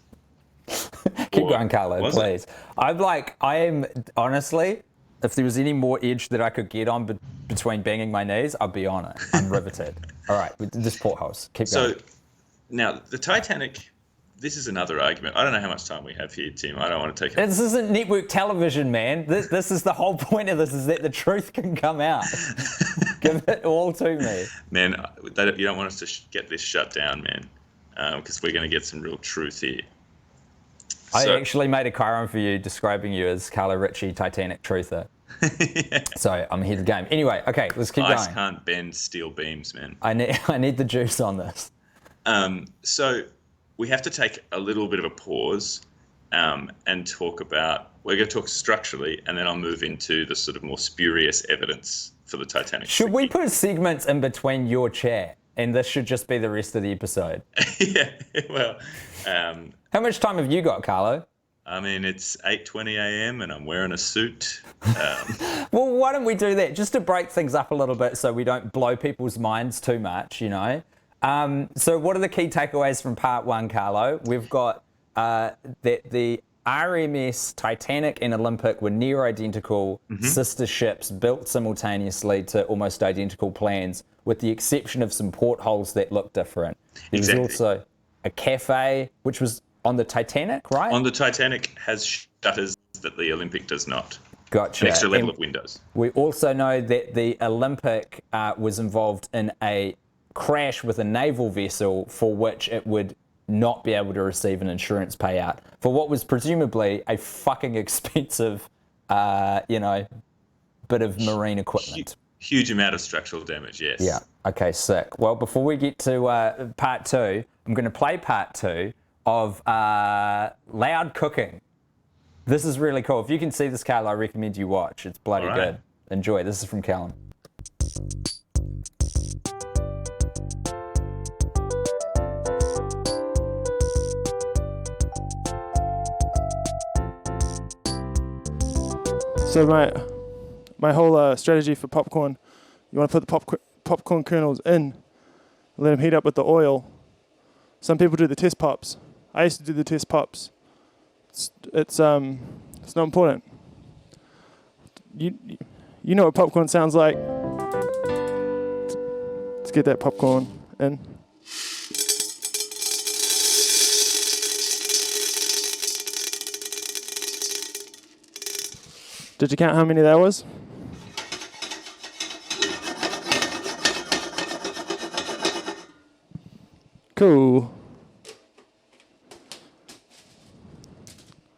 Speaker 1: Keep going, Carlo, please. I am honestly, if there was any more edge that I could get on between banging my knees, I'd be on it. I'm riveted. All right, this portholes. Keep going.
Speaker 5: So now the Titanic. This is another argument. I don't know how much time we have here, Tim. I don't want to take it.
Speaker 1: This isn't network television, man. This is the whole point of this, is that the truth can come out. Give it all to me.
Speaker 5: Man, you don't want us to get this shut down, man, because we're going to get some real truth here.
Speaker 1: I actually made a chiron for you describing you as Carlo Ritchie, Titanic truther.
Speaker 5: Yeah.
Speaker 1: So I'm ahead of the game. Anyway, okay, let's keep going.
Speaker 5: Ice can't bend steel beams, man.
Speaker 1: I need the juice on this.
Speaker 5: So we have to take a little bit of a pause and talk about. We're going to talk structurally, and then I'll move into the sort of more spurious evidence for the Titanic.
Speaker 1: Should we put segments in between your chat, and this should just be the rest of the episode?
Speaker 5: Yeah. Well,
Speaker 1: how much time have you got, Carlo?
Speaker 5: I mean, it's 8:20 a.m. and I'm wearing a suit.
Speaker 1: Well, why don't we do that just to break things up a little bit so we don't blow people's minds too much, you know? So what are the key takeaways from part one, Carlo? We've got that the RMS Titanic and Olympic were near identical sister ships built simultaneously to almost identical plans, with the exception of some portholes that look different. There was also a cafe, which was on the Titanic, right?
Speaker 5: On the Titanic has shutters that the Olympic does not.
Speaker 1: Gotcha.
Speaker 5: An extra level of windows.
Speaker 1: We also know that the Olympic was involved in a crash with a naval vessel for which it would not be able to receive an insurance payout for what was presumably a fucking expensive, bit of marine equipment.
Speaker 5: Huge amount of structural damage, yes.
Speaker 1: Yeah. Okay, sick. Well, before we get to part two, I'm going to play part two of Loud Cooking. This is really cool. If you can see this, Carlo, I recommend you watch. It's bloody good. Enjoy. This is from Callum.
Speaker 2: So my whole strategy for popcorn, you want to put the popcorn kernels in, let them heat up with the oil. Some people do the test pops. I used to do the test pops. It's not important. You know what popcorn sounds like. Let's get that popcorn in. Did you count how many that was? Cool.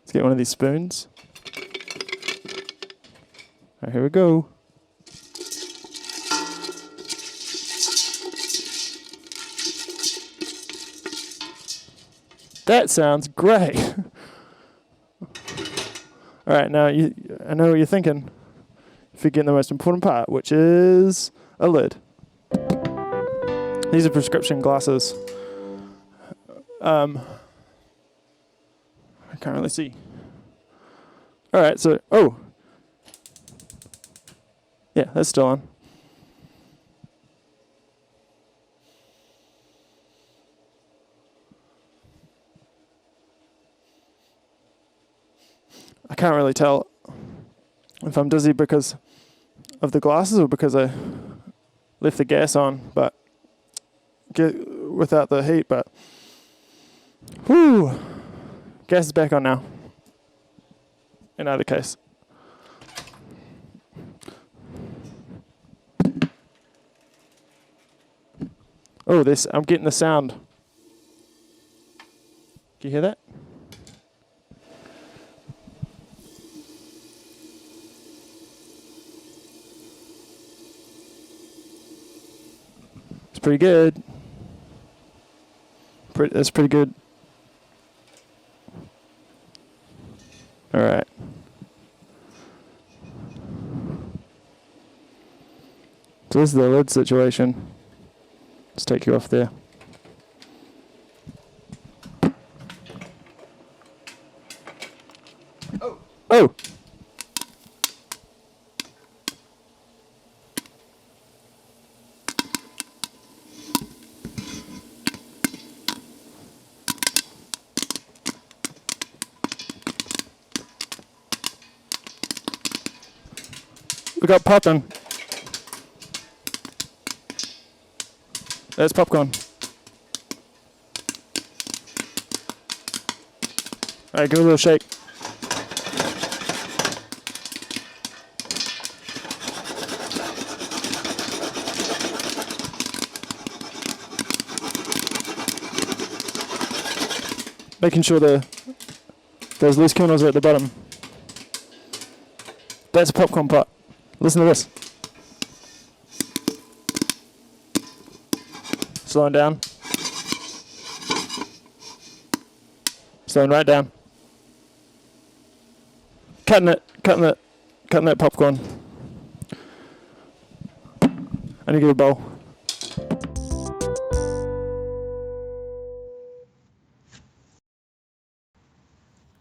Speaker 2: Let's get one of these spoons. All right, here we go. That sounds great. All right, now I know what you're thinking. Forgetting the most important part, which is a lid. These are prescription glasses. I can't really see. All right, so, yeah, that's still on. I can't really tell if I'm dizzy because of the glasses or because I left the gas on, but without the heat, but whew, gas is back on now. In either case. Oh, I'm getting the sound. Can you hear that? It's pretty good. That's pretty good. All right. So this is the lid situation. Let's take you off there. Oh! We got popping. There's popcorn. All right, give it a little shake. Making sure those loose kernels are at the bottom. That's a popcorn pot. Listen to this. Slowing down. Slowing right down. cutting that popcorn. I need to get a bowl.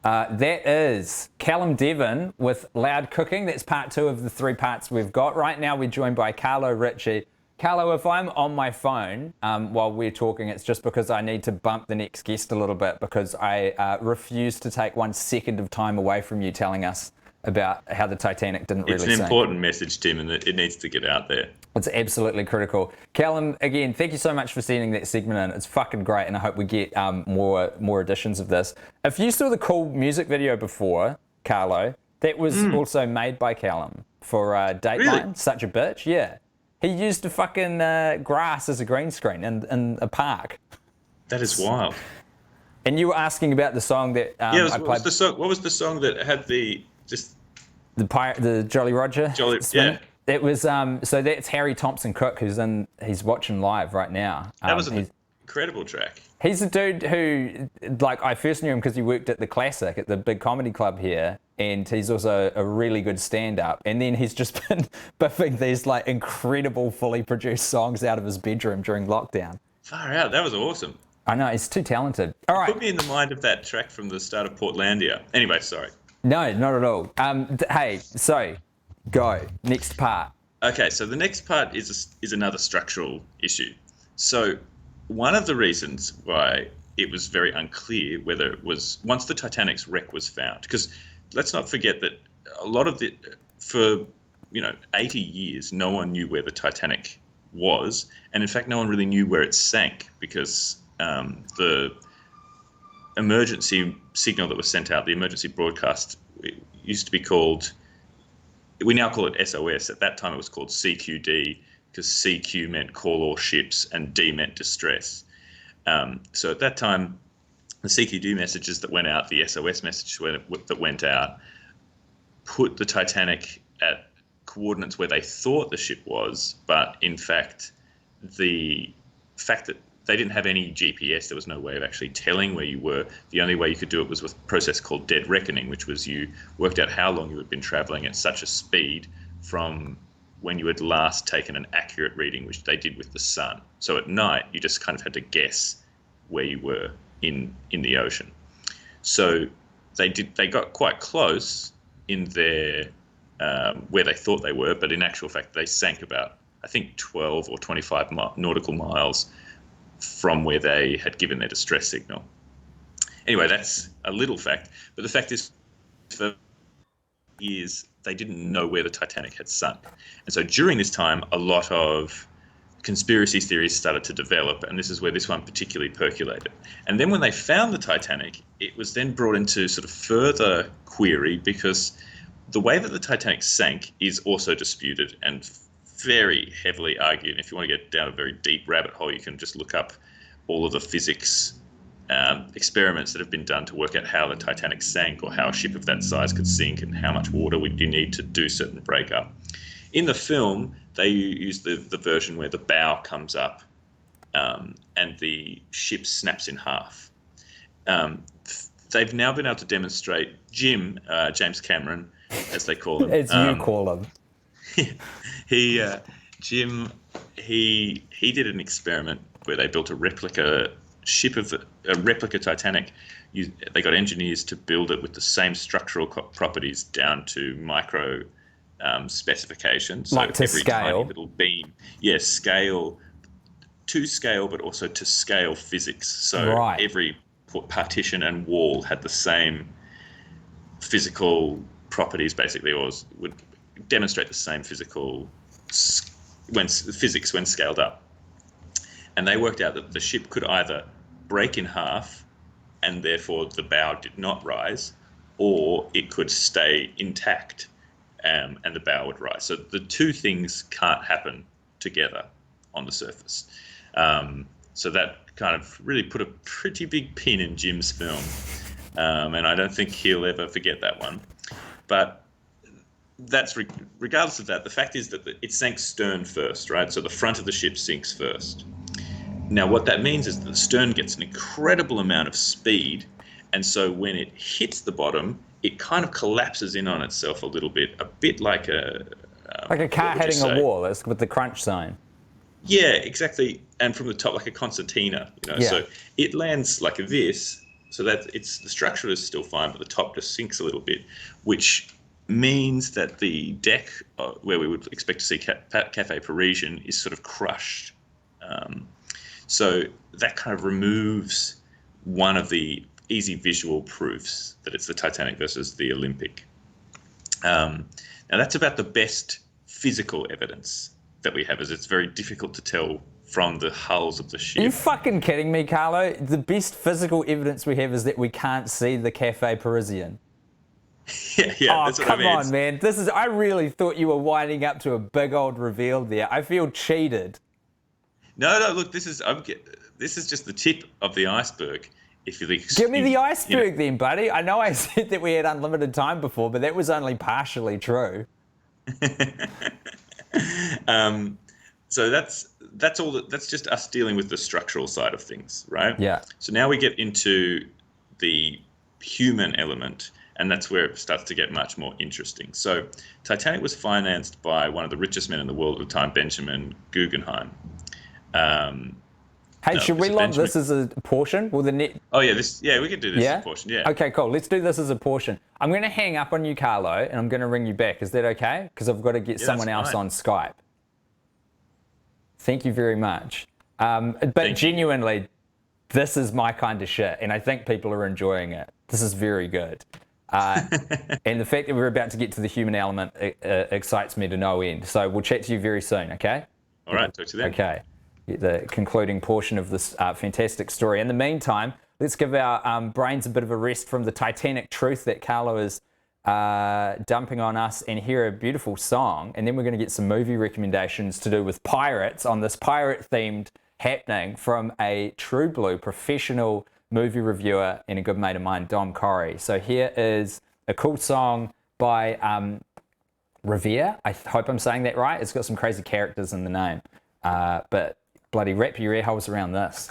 Speaker 1: That is Callum Devin with Loud Cooking. That's part 2 of the 3 parts we've got. Right now we're joined by Carlo, Ritchie. Carlo, if I'm on my phone while we're talking, it's just because I need to bump the next guest a little bit because I refuse to take 1 second of time away from you telling us about how the Titanic didn't really sink.
Speaker 5: It's an important message, Tim, and it needs to get out there.
Speaker 1: It's absolutely critical. Callum, again, thank you so much for sending that segment in. It's fucking great, and I hope we get more editions of this. If you saw the cool music video before, Carlo, that was also made by Callum for Dateline.
Speaker 5: Really?
Speaker 1: Such a bitch, yeah. He used a fucking grass as a green screen in a park.
Speaker 5: That is wild.
Speaker 1: And you were asking about the song that I played.
Speaker 5: What was the song that had the
Speaker 1: Jolly Roger?
Speaker 5: Yeah.
Speaker 1: It was so that's Harry Thompson-Cook he's watching live right now.
Speaker 5: That was an incredible track.
Speaker 1: He's a dude who, like, I first knew him because he worked at the Classic, at the big comedy club here, and he's also a really good stand-up. And then he's just been biffing these, like, incredible fully produced songs out of his bedroom during lockdown.
Speaker 5: Far out, that was awesome.
Speaker 1: I know, he's too talented. All right.
Speaker 5: Put me in the mind of that track from the start of Portlandia. Anyway, sorry.
Speaker 1: No, not at all. Hey, so, go. Next part.
Speaker 5: Okay, so the next part is another structural issue. So one of the reasons why it was very unclear whether it was, once the Titanic's wreck was found, because let's not forget that a lot of for 80 years, no one knew where the Titanic was. And in fact, no one really knew where it sank because the emergency signal that was sent out, the emergency broadcast, it used to be called, we now call it SOS. At that time, it was called CQD because CQ meant call all ships and D meant distress. So at that time, the CQD messages that went out, the SOS message that went out, put the Titanic at coordinates where they thought the ship was, but in fact, the fact that they didn't have any GPS, there was no way of actually telling where you were. The only way you could do it was with a process called dead reckoning, which was you worked out how long you had been traveling at such a speed from when you had last taken an accurate reading, which they did with the sun. So at night, you just kind of had to guess where you were in the ocean. So they got quite close in their where they thought they were, but in actual fact, they sank about, I think, 12 or 25 nautical miles from where they had given their distress signal. Anyway, that's a little fact, but the fact is, for years, they didn't know where the Titanic had sunk. And so during this time, a lot of conspiracy theories started to develop, and this is where this one particularly percolated. And then when they found the Titanic, it was then brought into sort of further query because the way that the Titanic sank is also disputed and very heavily argued. If you want to get down a very deep rabbit hole, you can just look up all of the physics experiments that have been done to work out how the Titanic sank or how a ship of that size could sink and how much water would you need to do certain breakup. In the film, they use the version where the bow comes up and the ship snaps in half. They've now been able to demonstrate James Cameron, as they call him.
Speaker 1: As you call him.
Speaker 5: Jim did an experiment where they built a replica Titanic. They got engineers to build it with the same structural properties down to micro specifications.
Speaker 1: Like
Speaker 5: so
Speaker 1: to
Speaker 5: every
Speaker 1: scale.
Speaker 5: tiny little beam, scale to scale, but also to scale physics. So
Speaker 1: right.
Speaker 5: Every partition and wall had the same physical properties, basically, or would demonstrate the same physics when scaled up. And they worked out that the ship could either break in half and therefore the bow did not rise, or it could stay intact and the bow would rise. So the two things can't happen together on the surface. So that kind of really put a pretty big pin in Jim's film. And I don't think he'll ever forget that one. But that's regardless of that, the fact is that it sank stern first, right? So the front of the ship sinks first. Now, what that means is that the stern gets an incredible amount of speed, and so when it hits the bottom, it kind of collapses in on itself a bit like a
Speaker 1: car hitting a wall. It's with the crunch sign.
Speaker 5: Yeah, exactly. And from the top, like a concertina, So it lands like this, so that the structure is still fine, but the top just sinks a little bit, which means that the deck where we would expect to see Cafe Parisian is sort of crushed. So that kind of removes one of the easy visual proofs that it's the Titanic versus the Olympic. Now that's about the best physical evidence that we have, as it's very difficult to tell from the hulls of the ship.
Speaker 1: Are you fucking kidding me, Carlo? The best physical evidence we have is that we can't see the Cafe Parisian.
Speaker 5: Yeah, that's what I mean.
Speaker 1: Come on, man. I really thought you were winding up to a big old reveal there. I feel cheated.
Speaker 5: No, look, this is just the tip of the iceberg.
Speaker 1: Give me the iceberg then, buddy. I know I said that we had unlimited time before, but that was only partially true.
Speaker 5: So that's all. That's just us dealing with the structural side of things, right?
Speaker 1: Yeah.
Speaker 5: So now we get into the human element, and that's where it starts to get much more interesting. So Titanic was financed by one of the richest men in the world at the time, Benjamin Guggenheim.
Speaker 1: Should we log this as a portion? Will the net?
Speaker 5: Oh yeah, we could do this as a portion. Yeah.
Speaker 1: Okay, cool. Let's do this as a portion. I'm going to hang up on you, Carlo, and I'm going to ring you back. Is that okay? Because I've got to get someone else on Skype. Thank you very much. But genuinely, this is my kind of shit, and I think people are enjoying it. This is very good. And the fact that we're about to get to the human element excites me to no end. So we'll chat to you very soon, okay?
Speaker 5: All right, talk to you then.
Speaker 1: Okay. The concluding portion of this fantastic story. In the meantime, let's give our brains a bit of a rest from the Titanic truth that Carlo is dumping on us and hear a beautiful song. And then we're going to get some movie recommendations to do with pirates on this pirate-themed happening from a true blue professional movie reviewer and a good mate of mine, Dom Corry. So here is a cool song by Rêver. I hope I'm saying that right. It's got some crazy characters in the name. But bloody wrap your ear holes around this.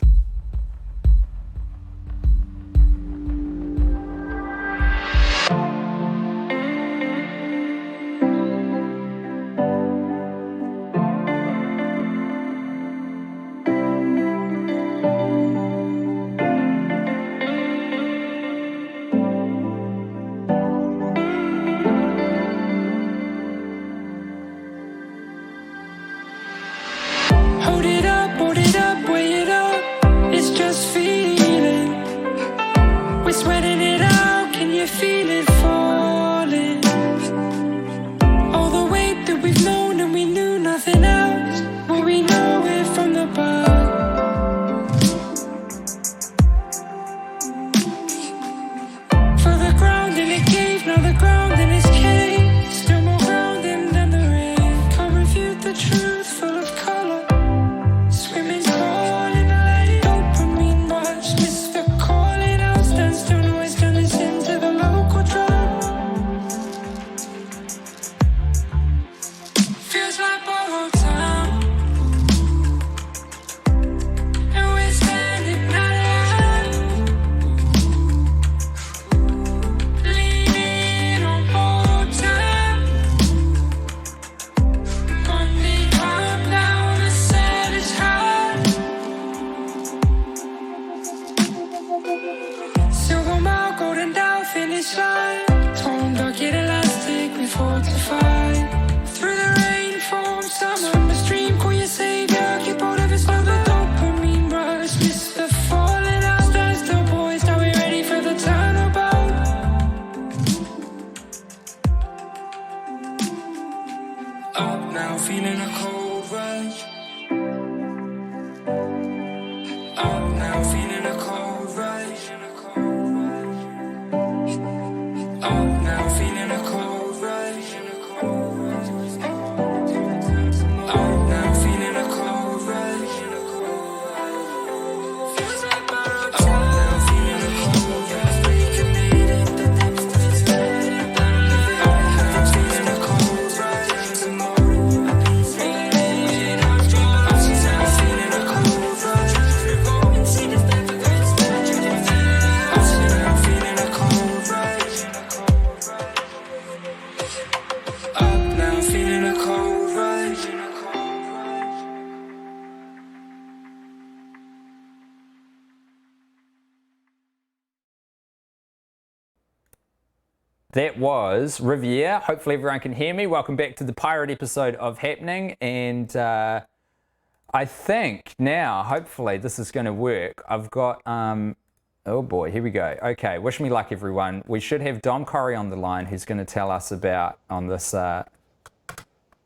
Speaker 1: That was Rêver. Hopefully everyone can hear me. Welcome back to the pirate episode of Happening. And I think now, hopefully this is going to work. I've got, oh boy, here we go. Okay, wish me luck, everyone. We should have Dom Corry on the line, who's going to tell us about, on this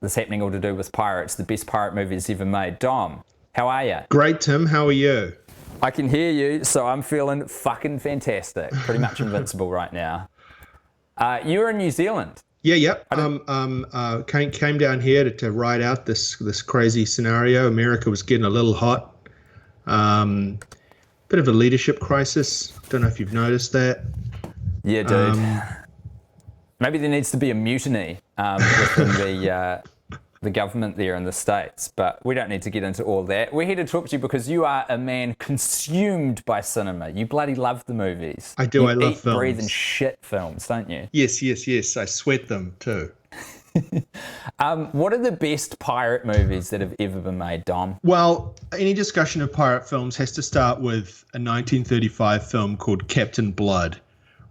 Speaker 1: this Happening all to do with pirates, the best pirate movies ever made. Dom, how are you?
Speaker 6: Great, Tim. How are you?
Speaker 1: I can hear you, so I'm feeling fucking fantastic. Pretty much invincible right now. You're in New Zealand.
Speaker 6: Yeah, yep. Came down here to ride out this crazy scenario. America was getting a little hot. Bit of a leadership crisis. Don't know if you've noticed that.
Speaker 1: Yeah, dude. Maybe there needs to be a mutiny within the government there in the States, but we don't need to get into all that. We're here to talk to you because you are a man consumed by cinema. You bloody love the movies.
Speaker 6: I do. I love
Speaker 1: eat,
Speaker 6: films.
Speaker 1: Breathe and shit films, don't you?
Speaker 6: Yes. I sweat them too.
Speaker 1: What are the best pirate movies that have ever been made, Dom?
Speaker 6: Well, any discussion of pirate films has to start with a 1935 film called Captain Blood,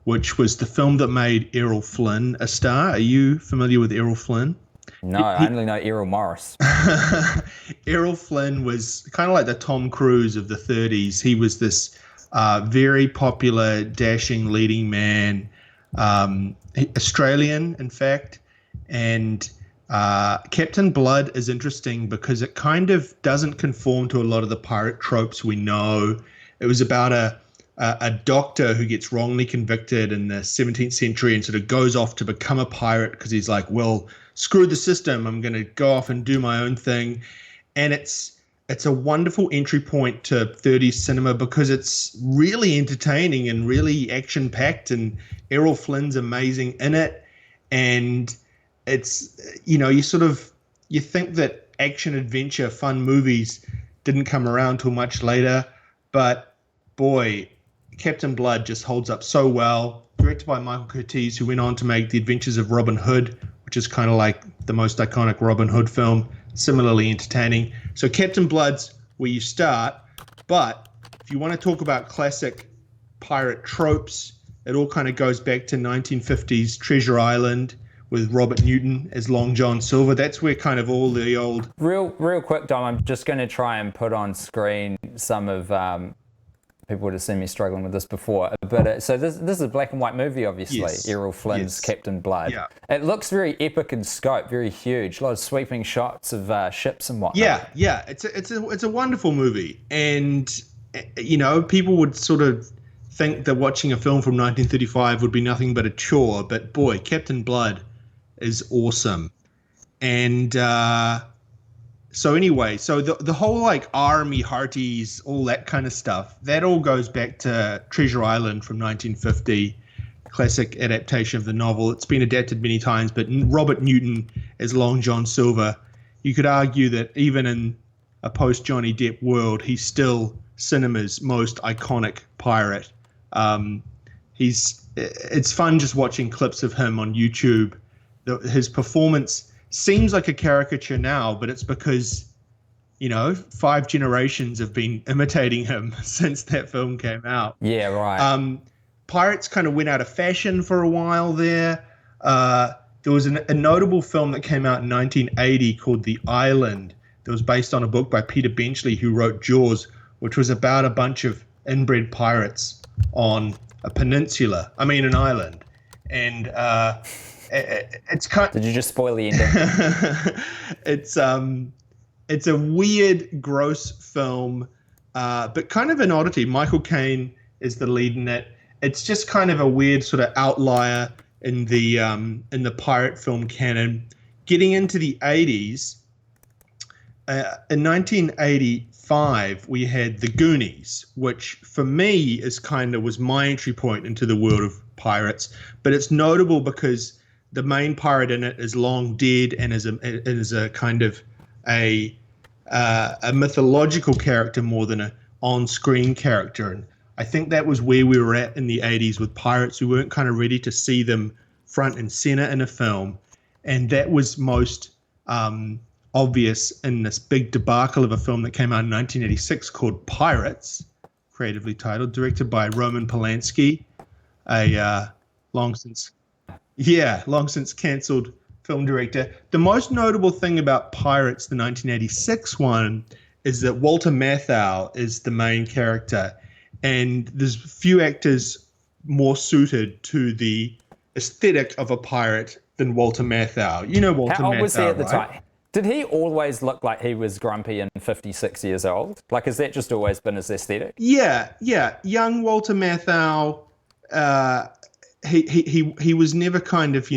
Speaker 6: which was the film that made Errol Flynn a star. Are you familiar with Errol Flynn?
Speaker 1: No, I only know Errol Morris.
Speaker 6: Errol Flynn was kind of like the Tom Cruise of the 30s. He was this very popular, dashing leading man, Australian, in fact. And Captain Blood is interesting because it kind of doesn't conform to a lot of the pirate tropes we know. It was about a doctor who gets wrongly convicted in the 17th century and sort of goes off to become a pirate because he's like, well, screw the system. I'm going to go off and do my own thing. And it's a wonderful entry point to 30s cinema because it's really entertaining and really action-packed, and Errol Flynn's amazing in it. And it's, you think that action, adventure, fun movies didn't come around till much later. But boy, Captain Blood just holds up so well. Directed by Michael Curtiz, who went on to make The Adventures of Robin Hood, which is kind of like the most iconic Robin Hood film, similarly entertaining. So Captain Blood's where you start, but if you want to talk about classic pirate tropes, it all kind of goes back to 1950s Treasure Island with Robert Newton as Long John Silver. That's where kind of all the old...
Speaker 1: Real quick, Dom, I'm just going to try and put on screen some of... people would have seen me struggling with this before. But so this is a black and white movie, obviously.
Speaker 6: Yes.
Speaker 1: Errol Flynn's Captain Blood.
Speaker 6: Yeah.
Speaker 1: It looks very epic in scope, very huge. A lot of sweeping shots of ships and whatnot.
Speaker 6: Yeah. It's a wonderful movie. And, people would sort of think that watching a film from 1935 would be nothing but a chore. But boy, Captain Blood is awesome. And... So anyway, the whole like army, hearties, all that kind of stuff, that all goes back to Treasure Island from 1950, classic adaptation of the novel. It's been adapted many times, but Robert Newton as Long John Silver, you could argue that even in a post-Johnny Depp world, he's still cinema's most iconic pirate. It's fun just watching clips of him on YouTube. His performance seems like a caricature now, but it's because, 5 generations have been imitating him since that film came out.
Speaker 1: Yeah, right.
Speaker 6: Pirates kind of went out of fashion for a while there. There was a notable film that came out in 1980 called The Island that was based on a book by Peter Benchley, who wrote Jaws, which was about a bunch of inbred pirates on an island. And... it's kind.
Speaker 1: Did you just spoil the ending?
Speaker 6: It's a weird, gross film, but kind of an oddity. Michael Caine is the lead in it. It's just kind of a weird sort of outlier in the pirate film canon. Getting into the 80s, in 1985 we had The Goonies, which for me was my entry point into the world of pirates. But it's notable because the main pirate in it is long dead and is a kind of a mythological character more than a on-screen character. And I think that was where we were at in the 80s with pirates. We weren't kind of ready to see them front and center in a film. And that was most obvious in this big debacle of a film that came out in 1986 called Pirates, creatively titled, directed by Roman Polanski, a long since Yeah, long since cancelled film director. The most notable thing about Pirates, the 1986 one, is that Walter Matthau is the main character, and there's few actors more suited to the aesthetic of a pirate than Walter Matthau. You know Walter Matthau,
Speaker 1: How old was he at the
Speaker 6: right?
Speaker 1: time? Did he always look like he was grumpy and 56 years old? Like, has that just always been his aesthetic?
Speaker 6: Yeah. Young Walter Matthau, he was never kind of,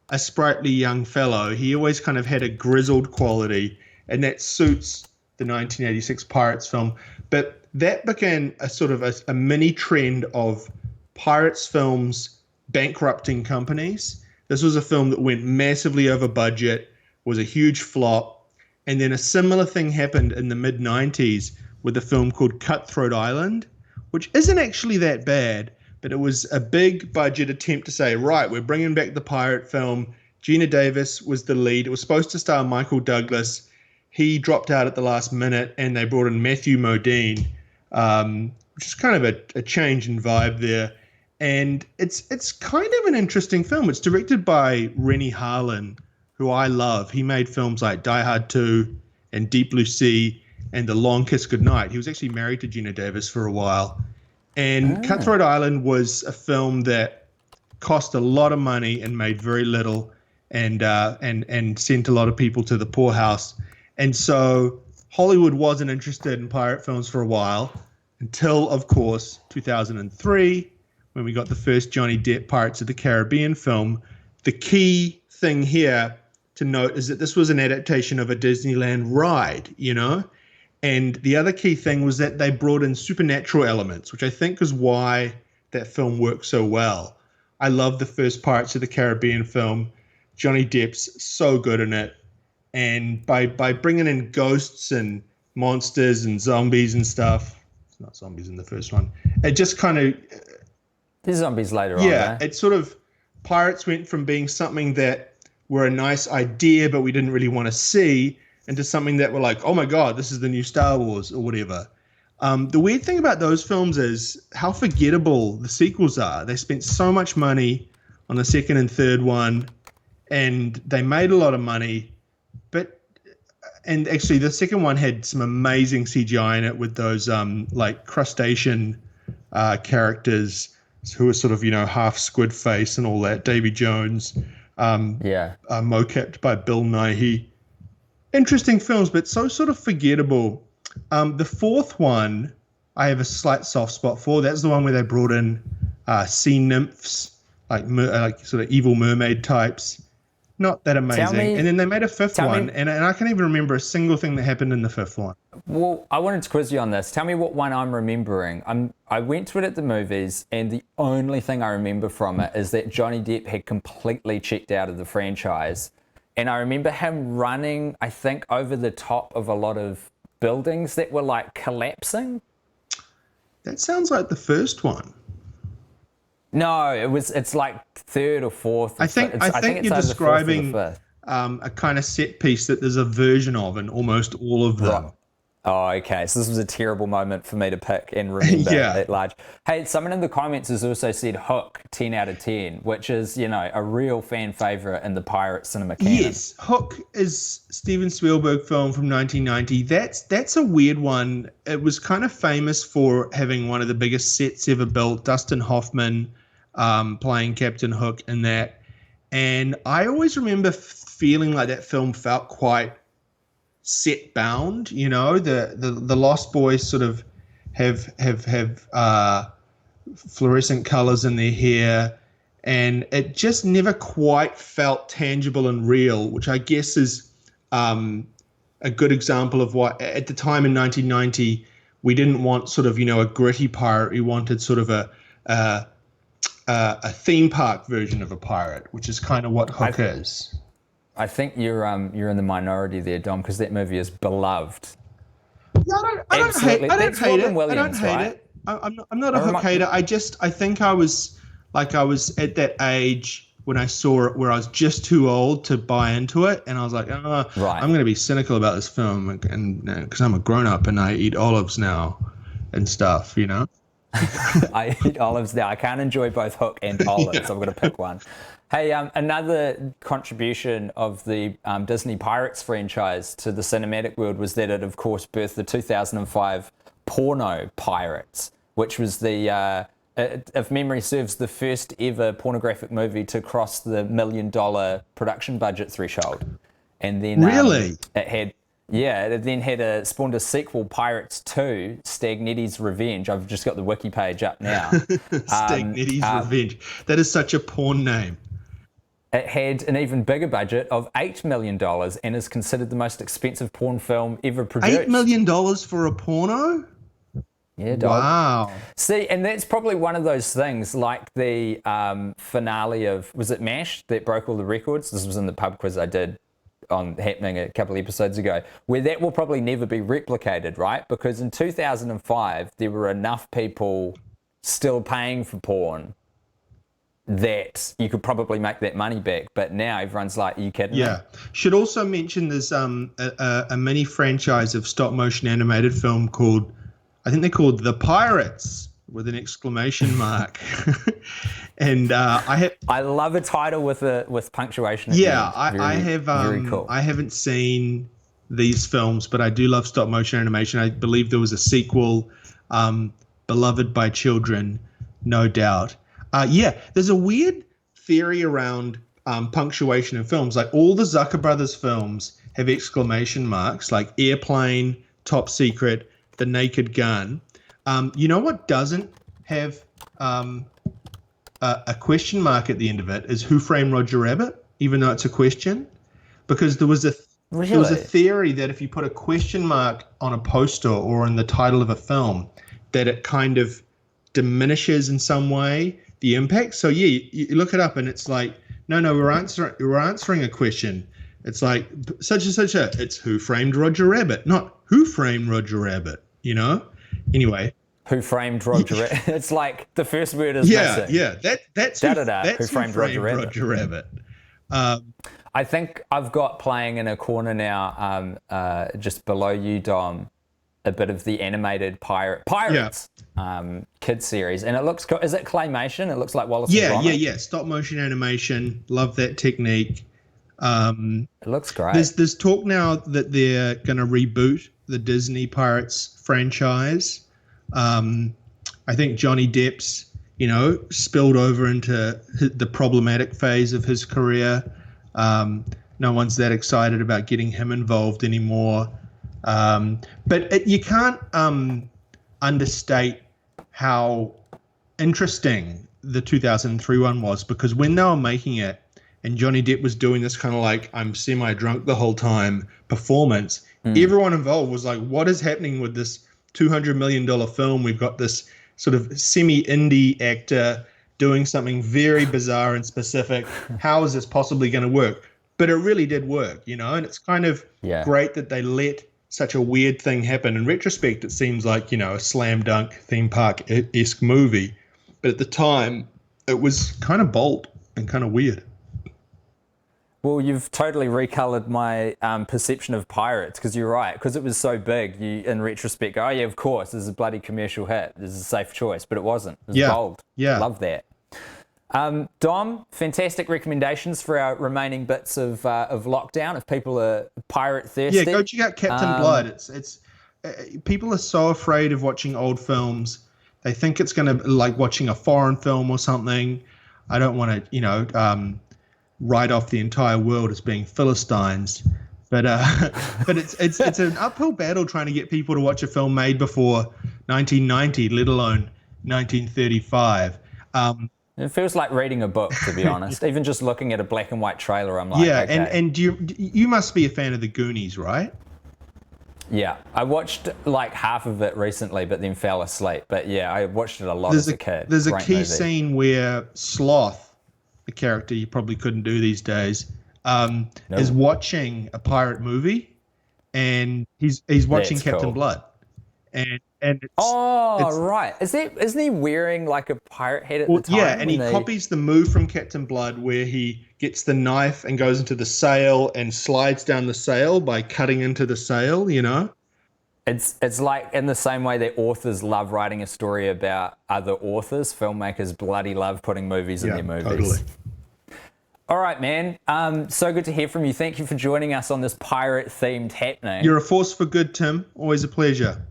Speaker 6: a sprightly young fellow. He always kind of had a grizzled quality, and that suits the 1986 Pirates film. But that began a sort of a mini trend of Pirates films bankrupting companies. This was a film that went massively over budget, was a huge flop, and then a similar thing happened in the mid-90s with a film called Cutthroat Island, which isn't actually that bad, but it was a big budget attempt to say, right, we're bringing back the pirate film. Gina Davis was the lead. It was supposed to star Michael Douglas. He dropped out at the last minute, and they brought in Matthew Modine, which is kind of a change in vibe there. And it's kind of an interesting film. It's directed by Rennie Harlin, who I love. He made films like Die Hard 2 and Deep Blue Sea and The Long Kiss Goodnight. He was actually married to Gina Davis for a while. And Cutthroat Island was a film that cost a lot of money and made very little, and sent a lot of people to the poorhouse. And so Hollywood wasn't interested in pirate films for a while until, of course, 2003, when we got the first Johnny Depp Pirates of the Caribbean film. The key thing here to note is that this was an adaptation of a Disneyland ride, And the other key thing was that they brought in supernatural elements, which I think is why that film worked so well. I love the first Pirates of the Caribbean film. Johnny Depp's so good in it. And by bringing in ghosts and monsters and zombies and stuff, it's not zombies in the first one, it just kind of...
Speaker 1: There's zombies later on,
Speaker 6: Yeah, it sort of... Pirates went from being something that were a nice idea but we didn't really want to see, into something that we're like, oh my God, this is the new Star Wars or whatever. The weird thing about those films is how forgettable the sequels are. They spent so much money on the second and third one, and they made a lot of money. And actually, the second one had some amazing CGI in it with those like crustacean characters who were sort of, half squid face and all that. Davy Jones, mocapped by Bill Nighy. Interesting films, but so sort of forgettable. The fourth one, I have a slight soft spot for. That's the one where they brought in sea nymphs, like sort of evil mermaid types. Not that amazing. And then they made a fifth one, and I can't even remember a single thing that happened in the fifth one.
Speaker 1: Well, I wanted to quiz you on this. Tell me what one I'm remembering. I went to it at the movies, and the only thing I remember from it is that Johnny Depp had completely checked out of the franchise. And I remember him running, I think, over the top of a lot of buildings that were like collapsing.
Speaker 6: That sounds like the first one.
Speaker 1: No, it's like third or fourth.
Speaker 6: I think you're describing a kind of set piece that there's a version of in almost all of them.
Speaker 1: Right. Oh, okay. So this was a terrible moment for me to pick and remember at large. Hey, someone in the comments has also said Hook, 10 out of 10, which is, a real fan favorite in the pirate cinema canon.
Speaker 6: Yes, Hook is Steven Spielberg film from 1990. That's a weird one. It was kind of famous for having one of the biggest sets ever built. Dustin Hoffman playing Captain Hook in that. And I always remember feeling like that film felt quite set bound. The Lost Boys sort of have fluorescent colors in their hair, and it just never quite felt tangible and real, which I guess is a good example of what at the time in 1990 we didn't want sort of a gritty pirate. We wanted sort of a theme park version of a pirate, which is kind of what Hook is.
Speaker 1: I think you're in the minority there, Dom, because that movie is beloved.
Speaker 6: Yeah, I don't hate it. I'm not a Hook hater. I think I was at that age when I saw it where I was just too old to buy into it, and I was like, I'm going to be cynical about this film, and because I'm a grown up and I eat olives now and stuff.
Speaker 1: I eat olives now. I can't enjoy both hook and olives. So I'm going to pick one. Hey, another contribution of the Disney Pirates franchise to the cinematic world was that it, of course, birthed the 2005 porno Pirates, which was the, if memory serves, the first ever pornographic movie to cross the $1 million production budget threshold. And then
Speaker 6: Really?
Speaker 1: it then spawned a sequel, Pirates 2, Stagnetti's Revenge. I've just got the wiki page up now.
Speaker 6: Stagnetti's Revenge. That is such a porn name.
Speaker 1: It had an even bigger budget of $8 million and is considered the most expensive porn film ever produced.
Speaker 6: $8 million for a porno?
Speaker 1: Yeah, dog.
Speaker 6: Wow.
Speaker 1: See, and that's probably one of those things like the finale of, was it MASH that broke all the records? This was in the pub quiz I did on Happening a couple of episodes ago, where that will probably never be replicated, right? Because in 2005, there were enough people still paying for porn that you could probably make that money back. But now everyone's like, are you kidding me?
Speaker 6: Yeah. Should also mention there's a mini franchise of stop motion animated film called, I think they're called The Pirates with an exclamation mark. And I
Speaker 1: love a title with punctuation.
Speaker 6: Yeah,
Speaker 1: very cool.
Speaker 6: I haven't seen these films, but I do love stop motion animation. I believe there was a sequel, beloved by children, no doubt. Yeah, there's a weird theory around punctuation in films. Like all the Zucker Brothers films have exclamation marks, like Airplane, Top Secret, The Naked Gun. You know what doesn't have a question mark at the end of it is Who Framed Roger Rabbit, even though it's a question? Because there was a theory that if you put a question mark on a poster or in the title of a film, that it kind of diminishes in some way the impact. So yeah, you look it up and it's like, no, we're answering a question. It's like such and such it's Who Framed Roger Rabbit, not Who Framed Roger Rabbit, you know? Anyway.
Speaker 1: Who Framed Roger Rabbit? It's like the first word is missing.
Speaker 6: Yeah, that's
Speaker 1: Who Framed Roger
Speaker 6: Rabbit.
Speaker 1: I think I've got playing in a corner now, just below you, Dom, a bit of the animated Pirates kid series, and it looks cool. Is it claymation? It looks like Wallace and Gromit.
Speaker 6: Yeah. Stop motion animation. Love that technique.
Speaker 1: It looks great.
Speaker 6: There's talk now that they're going to reboot the Disney Pirates franchise. I think Johnny Depp's, spilled over into the problematic phase of his career. No one's that excited about getting him involved anymore. But you can't understate how interesting the 2003 one was, because when they were making it and Johnny Depp was doing this kind of like I'm semi-drunk the whole time performance, everyone involved was like, what is happening with this $200 million film? We've got this sort of semi-indie actor doing something very bizarre and specific. How is this possibly going to work? But it really did work, and it's kind of great that they let such a weird thing happen. In retrospect, it seems like, a slam dunk theme park-esque movie. But at the time, it was kind of bold and kind of weird.
Speaker 1: Well, you've totally recolored my perception of Pirates, because you're right. Because it was so big, you, in retrospect, go, oh yeah, of course, this is a bloody commercial hit. This is a safe choice. But it wasn't. It was bold.
Speaker 6: Yeah.
Speaker 1: Love that. Dom, fantastic recommendations for our remaining bits of lockdown. If people are pirate thirsty,
Speaker 6: yeah, go check out Captain Blood. It's people are so afraid of watching old films. They think it's going to like watching a foreign film or something. I don't want to, write off the entire world as being Philistines, but it's an uphill battle trying to get people to watch a film made before 1990, let alone 1935.
Speaker 1: It feels like reading a book, to be honest. Even just looking at a black and white trailer, I'm like,
Speaker 6: yeah.
Speaker 1: Okay.
Speaker 6: And you must be a fan of the Goonies, right?
Speaker 1: Yeah, I watched like half of it recently, but then fell asleep. But yeah, I watched it a lot as a kid.
Speaker 6: There's a
Speaker 1: Great
Speaker 6: key
Speaker 1: movie.
Speaker 6: scene where Sloth, a character you probably couldn't do these days, is watching a pirate movie, and he's watching
Speaker 1: That's
Speaker 6: Captain
Speaker 1: cool.
Speaker 6: Blood, and it's,
Speaker 1: right. Isn't he wearing like a pirate hat at the time?
Speaker 6: Yeah, and he copies the move from Captain Blood where he gets the knife and goes into the sail and slides down the sail by cutting into the sail,
Speaker 1: It's like in the same way that authors love writing a story about other authors, filmmakers bloody love putting movies in their movies.
Speaker 6: Totally.
Speaker 1: All right, man. So good to hear from you. Thank you for joining us on this pirate-themed happening.
Speaker 6: You're a force for good, Tim. Always a pleasure.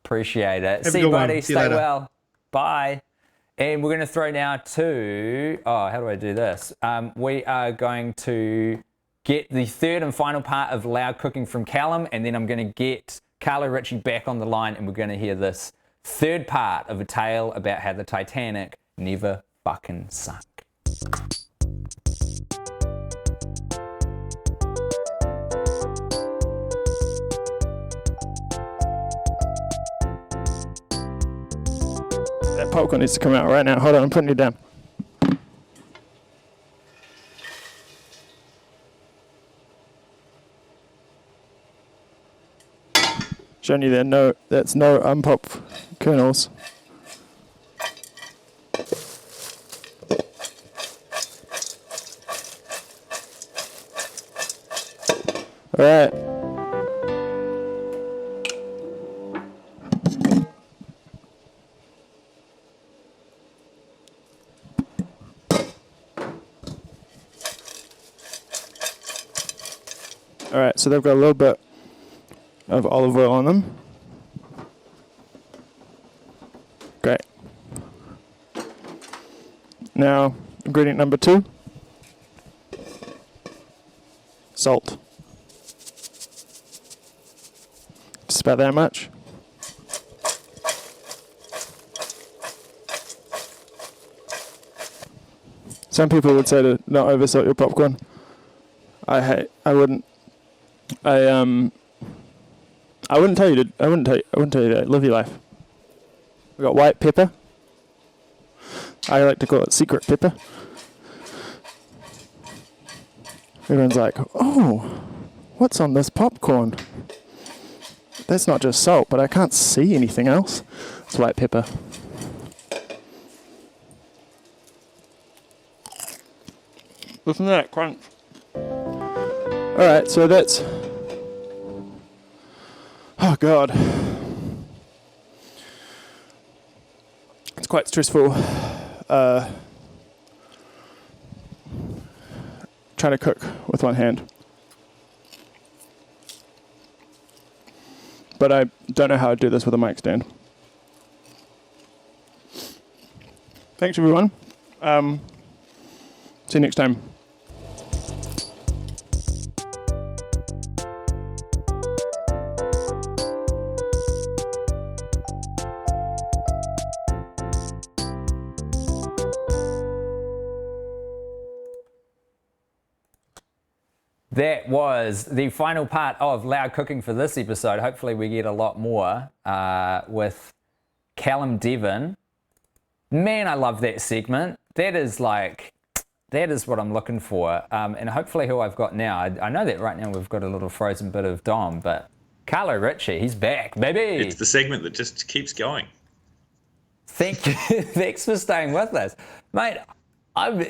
Speaker 1: Appreciate it.
Speaker 6: Have a
Speaker 1: See
Speaker 6: good
Speaker 1: you,
Speaker 6: one.
Speaker 1: buddy.
Speaker 6: See you
Speaker 1: Stay
Speaker 6: later.
Speaker 1: well. Bye. And we're going to throw now to... Oh, how do I do this? We are going to get the third and final part of Loud Cooking from Callum, and then I'm going to get Carlo Ritchie back on the line, and we're going to hear this third part of a tale about how the Titanic never fucking sunk.
Speaker 2: That popcorn needs to come out right now. Hold on, I'm putting it down. Showing you there, that's no unpop kernels. All right. All right, so they've got a little bit of olive oil on them. Great. Now, ingredient number 2. Salt. Just about that much. Some people would say to not oversalt your popcorn. I wouldn't tell you that. Live your life. We got white pepper. I like to call it secret pepper. Everyone's like, oh, what's on this popcorn? That's not just salt, but I can't see anything else. It's white pepper. Listen to that crunch. Alright, so that's... Oh God. It's quite stressful trying to cook with one hand. But I don't know how I'd do this with a mic stand. Thanks everyone. See you next time.
Speaker 1: That was the final part of Loud Cooking for this episode. Hopefully we get a lot more with Callum, Devin. Man, I love that segment. That is what I'm looking for. And hopefully who I've got now, I know that right now we've got a little frozen bit of Dom, but Carlo Ritchie, he's back, baby.
Speaker 5: It's the segment that just keeps going.
Speaker 1: Thank you. Thanks for staying with us. Mate,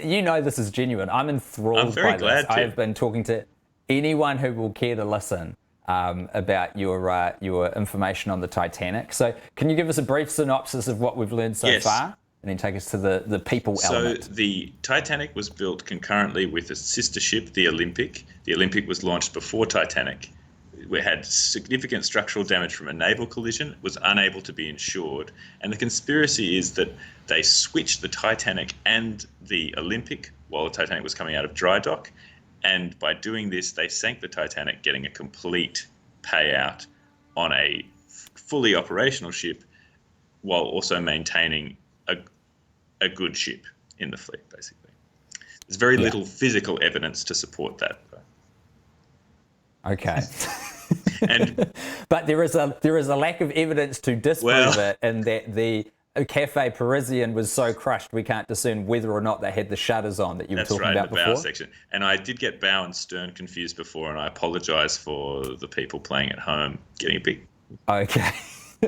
Speaker 1: you know this is genuine. I'm enthralled
Speaker 5: I'm very
Speaker 1: by
Speaker 5: glad
Speaker 1: this.
Speaker 5: to.
Speaker 1: I've been talking to anyone who will care to listen about your information on the Titanic. So can you give us a brief synopsis of what we've learned so far? And then take us to the people element.
Speaker 5: So the Titanic was built concurrently with a sister ship, the Olympic. The Olympic was launched before Titanic. We had significant structural damage from a naval collision, was unable to be insured. And the conspiracy is that they switched the Titanic and the Olympic while the Titanic was coming out of dry dock. And by doing this, they sank the Titanic, getting a complete payout on a fully operational ship while also maintaining a good ship in the fleet, basically. There's very little physical evidence to support that, though.
Speaker 1: Okay.
Speaker 5: And
Speaker 1: but there is a lack of evidence to disprove it, and that the Cafe Parisian was so crushed we can't discern whether or not they had the shutters on that you were talking about before. That's right, in the bow
Speaker 5: section. And I did get bow and stern confused before, and I apologise for the people playing at home getting a bit...
Speaker 1: Okay.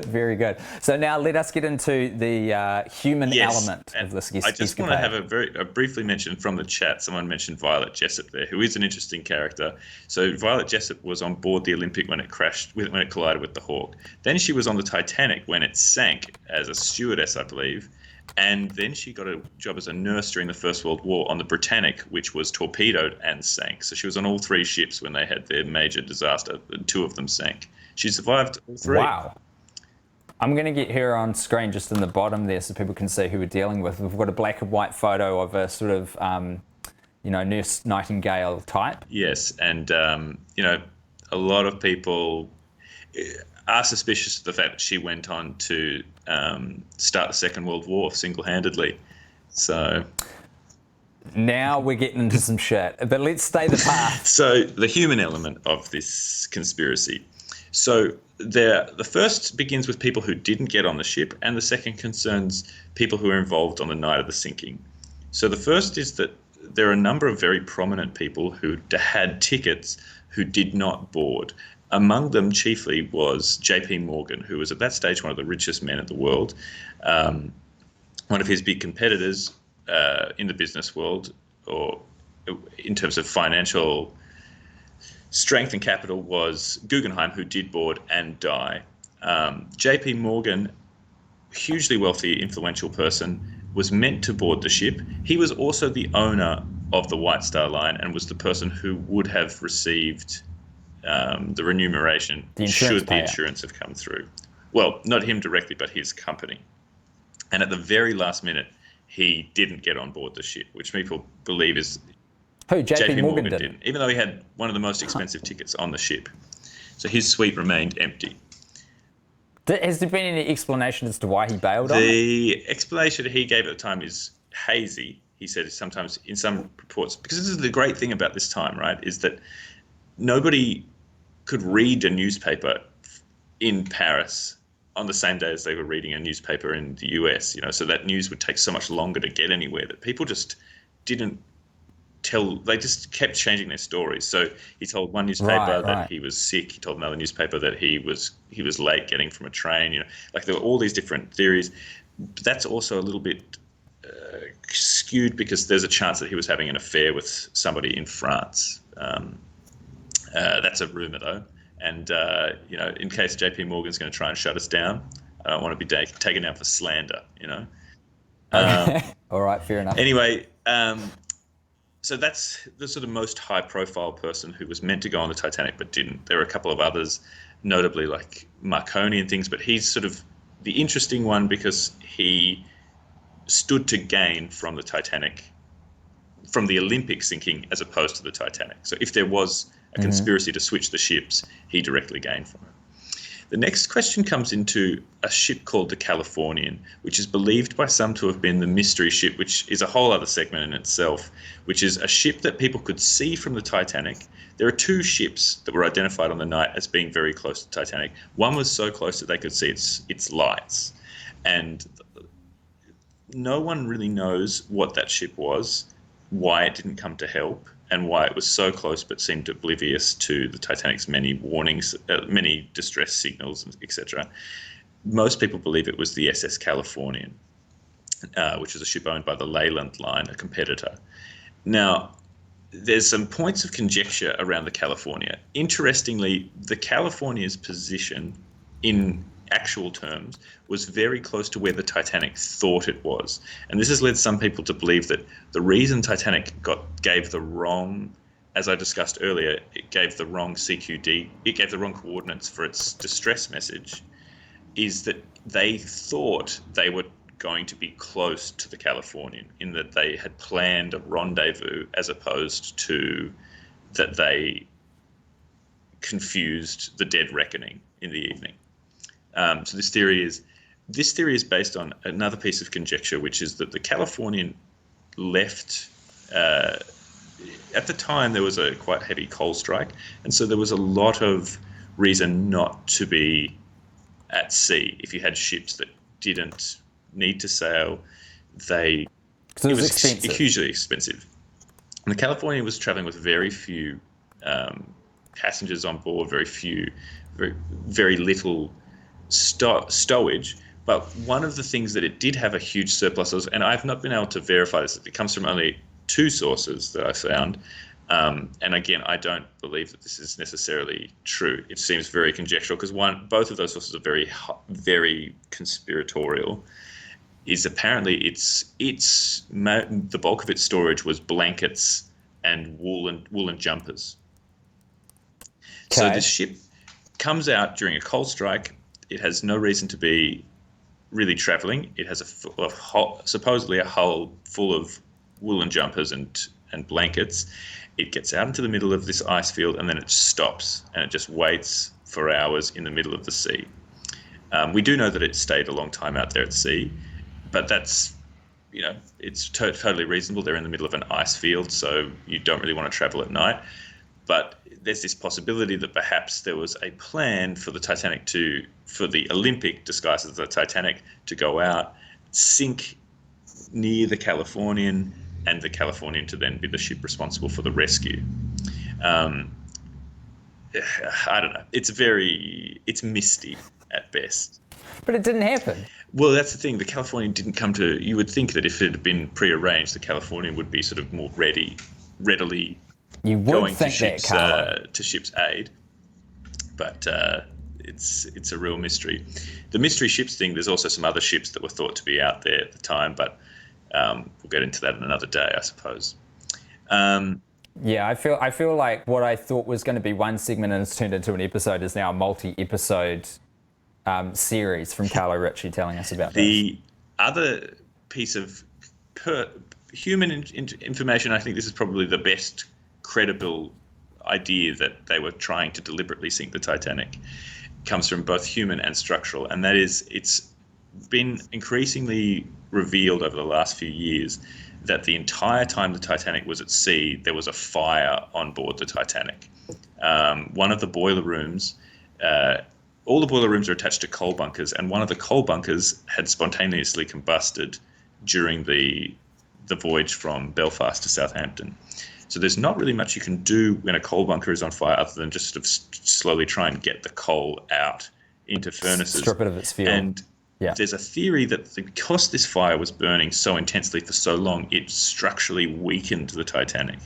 Speaker 1: Very good. So now let us get into the human
Speaker 5: Yes,
Speaker 1: element
Speaker 5: and
Speaker 1: of this
Speaker 5: I just want to
Speaker 1: escapade.
Speaker 5: have a briefly mention from the chat. Someone mentioned Violet Jessup there, who is an interesting character. So Violet Jessup was on board the Olympic when it when it collided with the Hawk. Then she was on the Titanic when it sank as a stewardess, I believe. And then she got a job as a nurse during the First World War on the Britannic, which was torpedoed and sank. So she was on all three ships when they had their major disaster, and two of them sank. She survived all three.
Speaker 1: Wow. I'm going to get her on screen just in the bottom there so people can see who we're dealing with. We've got a black and white photo of a sort of, Nurse Nightingale type.
Speaker 5: Yes, and, a lot of people are suspicious of the fact that she went on to start the Second World War single-handedly. So
Speaker 1: now we're getting into some shit, but let's stay the path.
Speaker 5: So the human element of this conspiracy. So the first begins with people who didn't get on the ship, and the second concerns people who were involved on the night of the sinking. So the first is that there are a number of very prominent people who had tickets who did not board. Among them chiefly was JP Morgan, who was at that stage one of the richest men in the world. One of his big competitors in the business world, or in terms of financial strength and capital, was Guggenheim, who did board and die. JP Morgan, hugely wealthy, influential person, was meant to board the ship. He was also the owner of the White Star Line and was the person who would have received the remuneration should the insurance have come through. Well, not him directly, but his company. And at the very last minute, he didn't get on board the ship, which people believe is
Speaker 1: Who, JP Morgan
Speaker 5: didn't, even though he had one of the most expensive tickets on the ship. So his suite remained empty.
Speaker 1: Has there been any explanation as to why he bailed on it?
Speaker 5: The explanation he gave at the time is hazy. He said sometimes in some reports, because this is the great thing about this time, right, is that nobody could read a newspaper in Paris on the same day as they were reading a newspaper in the US, so that news would take so much longer to get anywhere that people just didn't they just kept changing their stories. So he told one newspaper that he was sick. He told another newspaper that he was late getting from a train. Like there were all these different theories. But that's also a little bit skewed because there's a chance that he was having an affair with somebody in France. That's a rumor though. And in case JP Morgan's going to try and shut us down, I don't want to be taken down for slander.
Speaker 1: All right, fair enough.
Speaker 5: Anyway. So that's the sort of most high-profile person who was meant to go on the Titanic but didn't. There were a couple of others, notably like Marconi and things, but he's sort of the interesting one because he stood to gain from the Titanic, from the Olympic sinking as opposed to the Titanic. So if there was a conspiracy to switch the ships, he directly gained from it. The next question comes into a ship called the Californian, which is believed by some to have been the mystery ship, which is a whole other segment in itself, which is a ship that people could see from the Titanic. There are two ships that were identified on the night as being very close to the Titanic. One was so close that they could see its lights. And no one really knows what that ship was, why it didn't come to help, and why it was so close but seemed oblivious to the Titanic's many warnings, many distress signals, etc. Most people believe it was the SS Californian, which was a ship owned by the Leyland Line, a competitor. Now, there's some points of conjecture around the California. Interestingly, the California's position in actual terms was very close to where the Titanic thought it was. And this has led some people to believe that the reason Titanic gave the wrong, as I discussed earlier, it gave the wrong CQD, it gave the wrong coordinates for its distress message, is that they thought they were going to be close to the Californian, in that they had planned a rendezvous as opposed to that they confused the dead reckoning in the evening. So this theory is based on another piece of conjecture, which is that the Californian left. At the time, there was a quite heavy coal strike, and so there was a lot of reason not to be at sea. If you had ships that didn't need to sail, it was hugely expensive. And the Californian was traveling with very few passengers on board, very little stowage. But one of the things that it did have a huge surplus of, and I've not been able to verify this, it comes from only 2 sources that I found. And again, I don't believe that this is necessarily true. It seems very conjectural because both of those sources are very, very conspiratorial. Is apparently the bulk of its storage was blankets and woolen jumpers.
Speaker 1: Okay.
Speaker 5: So this ship comes out during a coal strike. It has no reason to be really traveling. It has supposedly a hull full of woolen jumpers and blankets. It gets out into the middle of this ice field and then it stops and it just waits for hours in the middle of the sea. We do know that it stayed a long time out there at sea, but that's, it's totally reasonable. They're in the middle of an ice field, so you don't really want to travel at night. But there's this possibility that perhaps there was a plan for the Titanic for the Olympic, disguised as the Titanic, to go out, sink near the Californian, and the Californian to then be the ship responsible for the rescue. I don't know. It's misty at best.
Speaker 1: But it didn't happen.
Speaker 5: Well, that's the thing. The Californian didn't come to. You would think that if it had been prearranged, the Californian would be sort of more readily
Speaker 1: You would
Speaker 5: going
Speaker 1: think
Speaker 5: to ship's aid. But it's a real mystery. The mystery ships thing. There's also some other ships that were thought to be out there at the time, but we'll get into that in another day, I suppose.
Speaker 1: Yeah, I feel like what I thought was going to be one segment and it's turned into an episode is now a multi-episode series from Carlo Ritchie telling us about
Speaker 5: the other piece of human information. I think this is probably the best credible idea that they were trying to deliberately sink the Titanic. Comes from both human and structural, and that is it's been increasingly revealed over the last few years that the entire time the Titanic was at sea, there was a fire on board the Titanic. One of the boiler rooms, all the boiler rooms are attached to coal bunkers, and one of the coal bunkers had spontaneously combusted during the voyage from Belfast to Southampton. So there's not really much you can do when a coal bunker is on fire other than just sort of slowly try and get the coal out into furnaces.
Speaker 1: Strip it of its fuel.
Speaker 5: And there's a theory that because this fire was burning so intensely for so long, it structurally weakened the Titanic.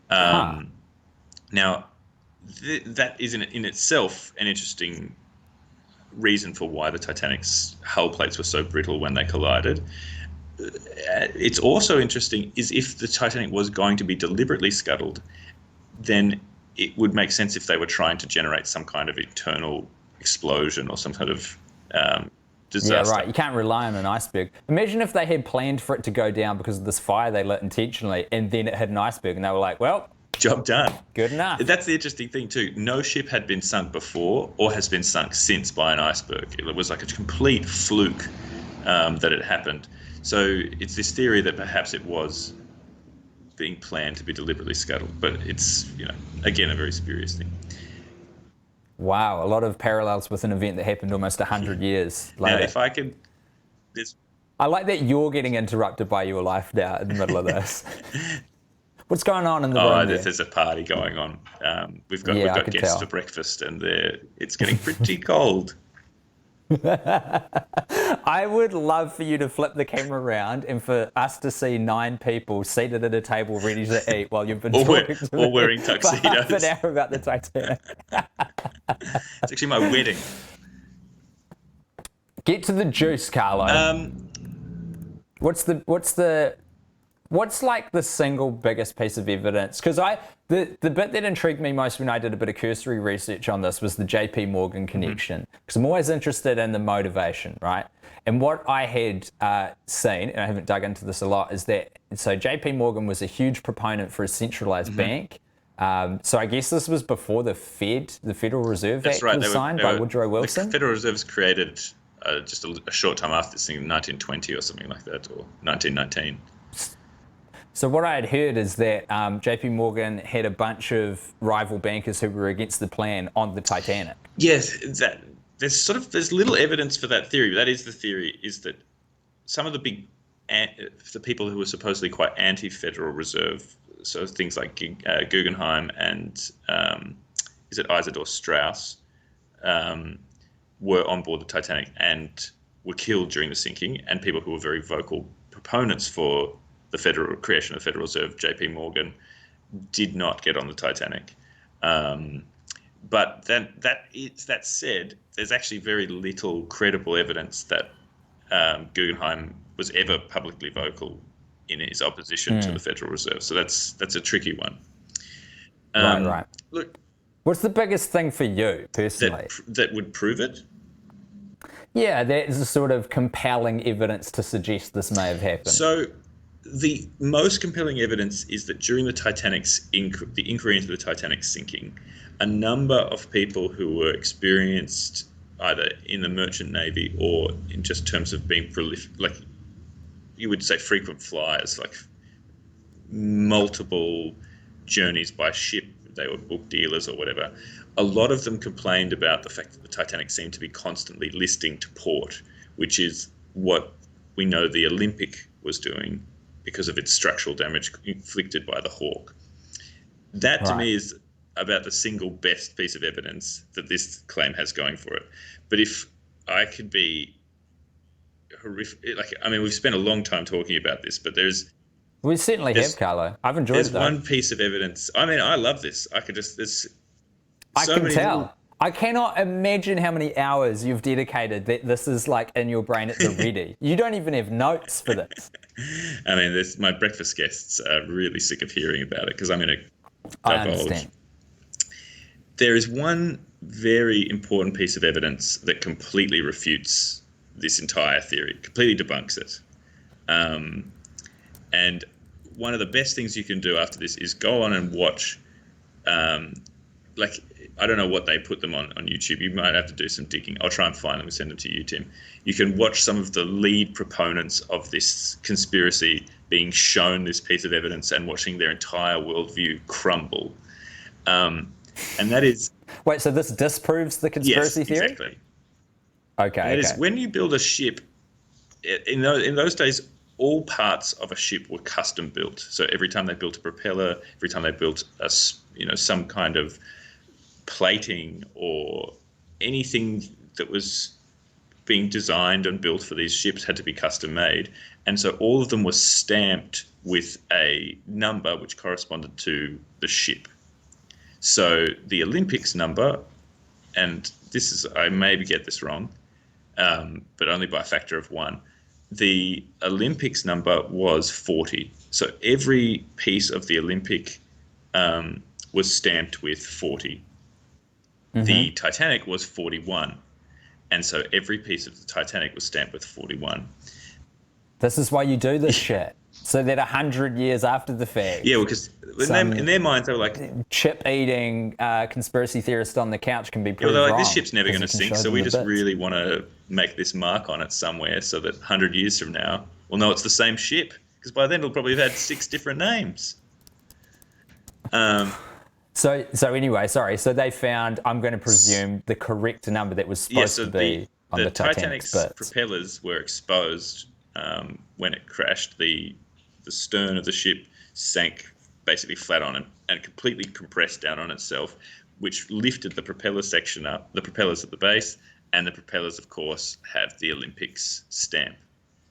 Speaker 5: Now, that is in itself an interesting reason for why the Titanic's hull plates were so brittle when they collided. It's also interesting is if the Titanic was going to be deliberately scuttled, then it would make sense if they were trying to generate some kind of internal explosion or some kind of disaster.
Speaker 1: Yeah, right. You can't rely on an iceberg. Imagine if they had planned for it to go down because of this fire they lit intentionally, and then it hit an iceberg, and they were like, well,
Speaker 5: job done.
Speaker 1: Good enough.
Speaker 5: That's the interesting thing too. No ship had been sunk before or has been sunk since by an iceberg. It was like a complete fluke that it happened. So it's this theory that perhaps it was being planned to be deliberately scuttled, but it's, again, a very spurious thing.
Speaker 1: Wow, a lot of parallels with an event that happened almost 100 years later.
Speaker 5: Now, if I could...
Speaker 1: I like that you're getting interrupted by your life now in the middle of this. What's going on in the room there?
Speaker 5: There's a party going on. We've got guests for breakfast, and it's getting pretty cold.
Speaker 1: I would love for you to flip the camera around and for us to see 9 people seated at a table ready to eat while you've been talking to me
Speaker 5: wearing tuxedos
Speaker 1: for half an hour about the Titanic.
Speaker 5: It's actually my wedding.
Speaker 1: Get to the juice, Carlo. What's like the single biggest piece of evidence? Because the bit that intrigued me most when I did a bit of cursory research on this was the JP Morgan connection. Because I'm always interested in the motivation, right? And what I had seen, and I haven't dug into this a lot, is that so JP Morgan was a huge proponent for a centralized bank. So I guess this was before the Federal Reserve Act was signed by Woodrow Wilson.
Speaker 5: The Federal Reserve was created just a short time after this thing, in 1920 or something like that, or 1919.
Speaker 1: So what I had heard is that JP Morgan had a bunch of rival bankers who were against the plan on the Titanic.
Speaker 5: Yes, there's little evidence for that theory. But that is the theory, is that some of the people who were supposedly quite anti-Federal Reserve, so things like Guggenheim and is it Isidor Straus, were on board the Titanic and were killed during the sinking, and people who were very vocal proponents for the creation of the Federal Reserve, J.P. Morgan, did not get on the Titanic. But then that said, there's actually very little credible evidence that Guggenheim was ever publicly vocal in his opposition to the Federal Reserve. So that's a tricky one.
Speaker 1: Right.
Speaker 5: Look,
Speaker 1: what's the biggest thing for you personally
Speaker 5: that would prove it?
Speaker 1: Yeah, there's a sort of compelling evidence to suggest this may have happened.
Speaker 5: So the most compelling evidence is that during the Titanic's the inquiry into the Titanic sinking, a number of people who were experienced either in the merchant navy or in just terms of being prolific, like you would say frequent flyers, like multiple journeys by ship, they were book dealers or whatever. A lot of them complained about the fact that the Titanic seemed to be constantly listing to port, which is what we know the Olympic was doing because of its structural damage inflicted by the Hawk. That to me is about the single best piece of evidence that this claim has going for it. But if I could be horrific, we've spent a long time talking about this, but
Speaker 1: we certainly have, Carlo. I've enjoyed it.
Speaker 5: There's one piece of evidence. I love this. I can
Speaker 1: tell. I cannot imagine how many hours you've dedicated that this is like in your brain at the ready. You don't even have notes for this.
Speaker 5: My breakfast guests are really sick of hearing about it because I'm going to
Speaker 1: I understand.
Speaker 5: There is one very important piece of evidence that completely refutes this entire theory, completely debunks it. And one of the best things you can do after this is go on and watch, I don't know what they put them on YouTube. You might have to do some digging. I'll try and find them and send them to you, Tim. You can watch some of the lead proponents of this conspiracy being shown this piece of evidence and watching their entire worldview crumble. And that is...
Speaker 1: Wait, so this disproves the conspiracy theory?
Speaker 5: Yes, exactly.
Speaker 1: Okay.
Speaker 5: Is when you build a ship, in those days, all parts of a ship were custom built. So every time they built a propeller, every time they built some kind of plating or anything that was being designed and built for these ships had to be custom made. And so all of them were stamped with a number which corresponded to the ship. So the Olympics number, and I maybe get this wrong, but only by a factor of 1. The Olympics number was 40. So every piece of the Olympic was stamped with 40. Mm-hmm. The Titanic was 41. And so every piece of the Titanic was stamped with 41.
Speaker 1: This is why you do this shit. So that 100 years after the fact.
Speaker 5: Yeah, because in their minds, they were like...
Speaker 1: chip-eating conspiracy theorist on the couch can be proved
Speaker 5: they're like,
Speaker 1: wrong.
Speaker 5: this ship's never going to sink, so we just really want to make this mark on it somewhere so that 100 years from now, we'll know it's the same ship. Because by then, it'll probably have had 6 different names.
Speaker 1: So anyway, sorry. So they found, I'm going to presume, the correct number that was supposed to be on the Titanic's
Speaker 5: propellers were exposed when it crashed. The stern of the ship sank basically flat on it and completely compressed down on itself, which lifted the propeller section up, the propellers at the base, and the propellers, of course, have the Olympics stamp.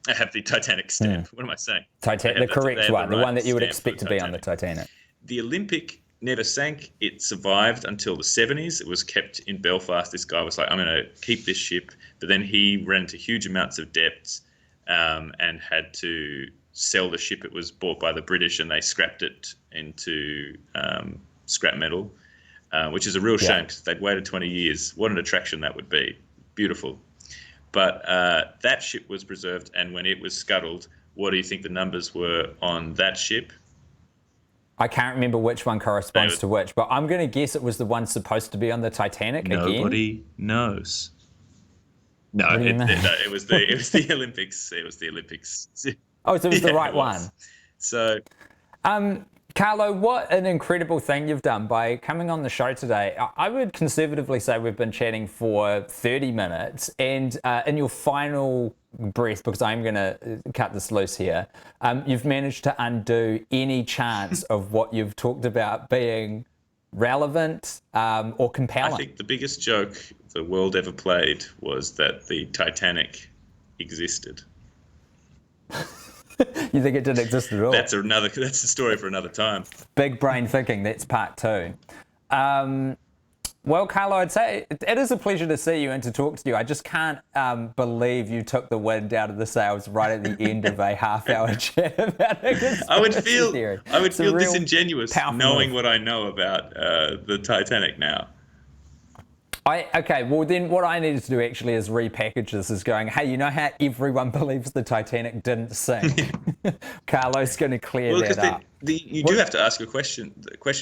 Speaker 5: I have the Titanic stamp. What am I saying?
Speaker 1: The correct one, the one that you would expect to be on the Titanic.
Speaker 5: The Olympic never sank. It survived until the 70s. It was kept in Belfast. This guy was like, I'm going to keep this ship. But then he ran into huge amounts of debts and had to sell the ship. It was bought by the British and they scrapped it into scrap metal, which is a real shame because they'd waited 20 years. What an attraction that would be. Beautiful. But that ship was preserved, and when it was scuttled, what do you think the numbers were on that ship?
Speaker 1: I can't remember which one corresponds to which, but I'm going to guess it was the one supposed to be on the Titanic again.
Speaker 5: Nobody knows. No, it was the Olympics. It was the Olympics.
Speaker 1: Oh, so it was the right one.
Speaker 5: So,
Speaker 1: Carlo, what an incredible thing you've done by coming on the show today. I would conservatively say we've been chatting for 30 minutes, and in your final breath, because I'm going to cut this loose here, you've managed to undo any chance of what you've talked about being relevant, or compelling?
Speaker 5: I think the biggest joke the world ever played was that the Titanic existed.
Speaker 1: You think it didn't exist at all?
Speaker 5: That's a story for another time.
Speaker 1: Big brain thinking, that's part 2. Well, Carlo, I'd say it is a pleasure to see you and to talk to you. I just can't believe you took the wind out of the sails right at the end of a half-hour chat about it.
Speaker 5: I would feel disingenuous knowing what I know about the Titanic now.
Speaker 1: Okay, well then what I needed to do actually is repackage this as going, hey, you know how everyone believes the Titanic didn't sink? Carlo's going to clear that up.
Speaker 5: You do have to ask the question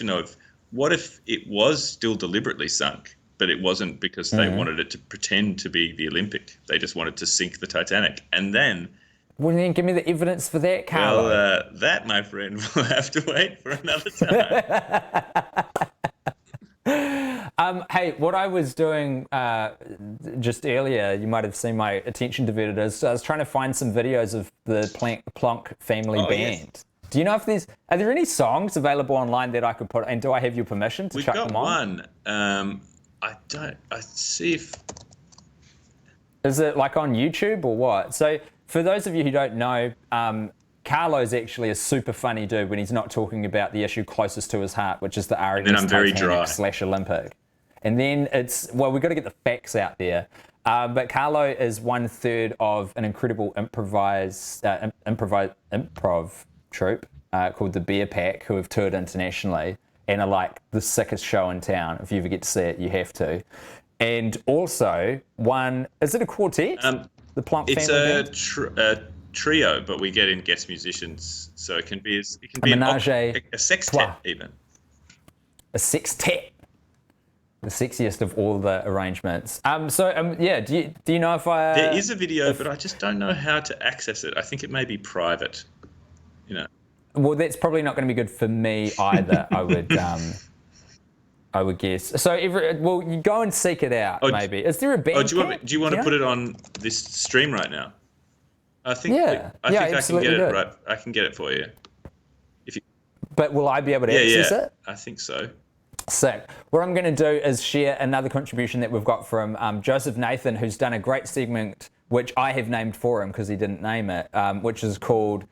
Speaker 5: of, what if it was still deliberately sunk, but it wasn't because they wanted it to pretend to be the Olympic? They just wanted to sink the Titanic. And then...
Speaker 1: Well, then give me the evidence for that, Carlo.
Speaker 5: Well, that, my friend, will have to wait for another time.
Speaker 1: Hey, what I was doing just earlier, you might have seen my attention diverted, is I was trying to find some videos of the Plonk family band. Yes. Do you know if are there any songs available online that I could put, and do I have your permission to chuck them on?
Speaker 5: We've got one. I see if...
Speaker 1: Is it like on YouTube or what? So for those of you who don't know, Carlo's actually a super funny dude when he's not talking about the issue closest to his heart, which is the Titanic/Olympic. And then we've got to get the facts out there. But Carlo is 1/3 of an incredible improv troupe called the Beer Pack, who have toured internationally and are like the sickest show in town. If you ever get to see it, you have to. And also is it a quartet? The Plonk family band?
Speaker 5: It's a trio, but we get in guest musicians, so it can be a sextet even.
Speaker 1: A sextet. The sexiest of all the arrangements. Do you know if
Speaker 5: there is a video, but I just don't know how to access it. I think it may be private.
Speaker 1: Well, that's probably not going to be good for me either. I would guess. So, you go and seek it out. Maybe is there a band?
Speaker 5: Do you want to put it on this stream right now? I think. I can get it right. I can get it for you.
Speaker 1: But will I be able to access it?
Speaker 5: I think so.
Speaker 1: Sick. What I'm going to do is share another contribution that we've got from Joseph Nathan, who's done a great segment, which I have named for him because he didn't name it, which is called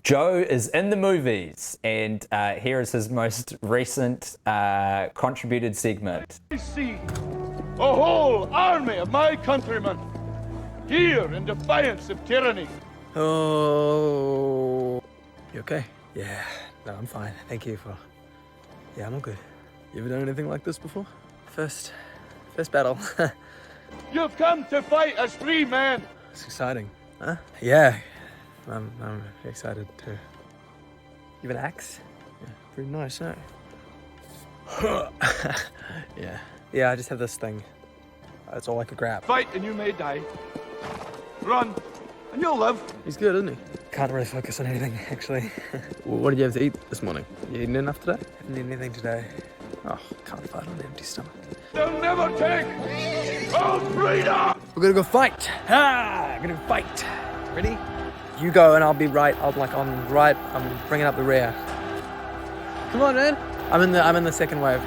Speaker 1: Joe is in the Movies. And here is his most recent contributed segment.
Speaker 7: I see a whole army of my countrymen here in defiance of tyranny.
Speaker 8: Oh, you okay? Yeah, no, I'm fine. Thank you for... Yeah, I'm all good. You ever done anything like this before? First battle.
Speaker 7: You've come to fight as free men.
Speaker 8: It's exciting. Huh? Yeah, I'm excited too. You have an axe? Yeah, pretty nice, huh? Yeah, I just have this thing. That's all I could grab.
Speaker 7: Fight and you may die. Run and you'll live.
Speaker 8: He's good, isn't he? Can't really focus on anything, actually. What did you have to eat this morning? You eaten enough today? Haven't eaten anything today. Oh, can't fight on an empty stomach.
Speaker 7: They'll never take our freedom!
Speaker 8: We're gonna go fight! We're gonna fight! Ready? You go and I'll be right. I'm bringing up the rear. Come on, man! I'm in the second wave.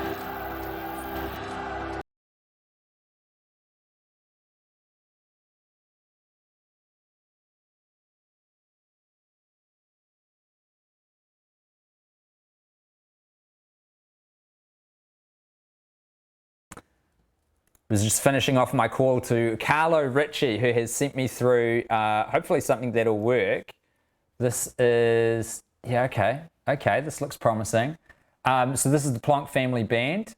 Speaker 1: I was just finishing off my call to Carlo Ritchie, who has sent me through hopefully something that'll work. This is, okay, this looks promising. So this is the Plonk family band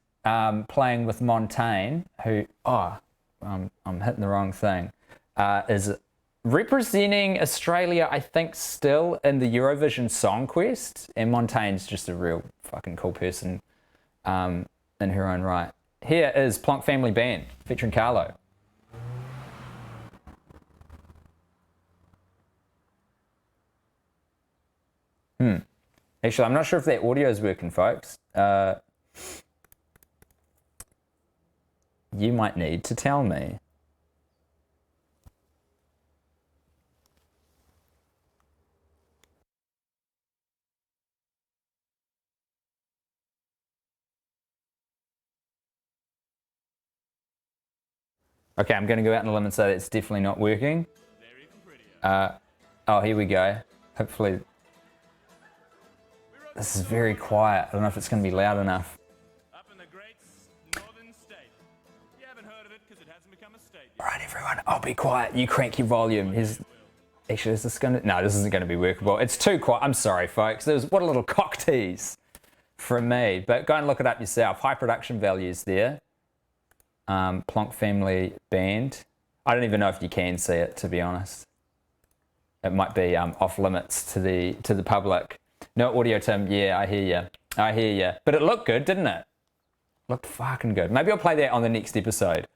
Speaker 1: playing with Montaigne, who, I'm hitting the wrong thing, is representing Australia, I think, still in the Eurovision Song Quest, and Montaigne's just a real fucking cool person in her own right. Here is Plonk Family Band featuring Carlo. Actually, I'm not sure if that audio is working, folks. You might need to tell me. Okay, I'm going to go out on a limb and say that it's definitely not working. Oh, here we go. Hopefully. This is very quiet. I don't know if it's going to be loud enough.
Speaker 9: Up in the great northern state. You haven't heard of it because it hasn't become a state yet.
Speaker 1: All right, everyone. I'll be quiet. You crank your volume. Actually, is this going to... No, this isn't going to be workable. It's too quiet. I'm sorry, folks. What a little cock tease from me. But go and look it up yourself. High production values there. Plonk Family Band. I don't even know if you can see it, to be honest. It might be off limits to the public. No audio, Tim. Yeah, I hear you. I hear you. But it looked good, didn't it? Looked fucking good. Maybe I'll play that on the next episode.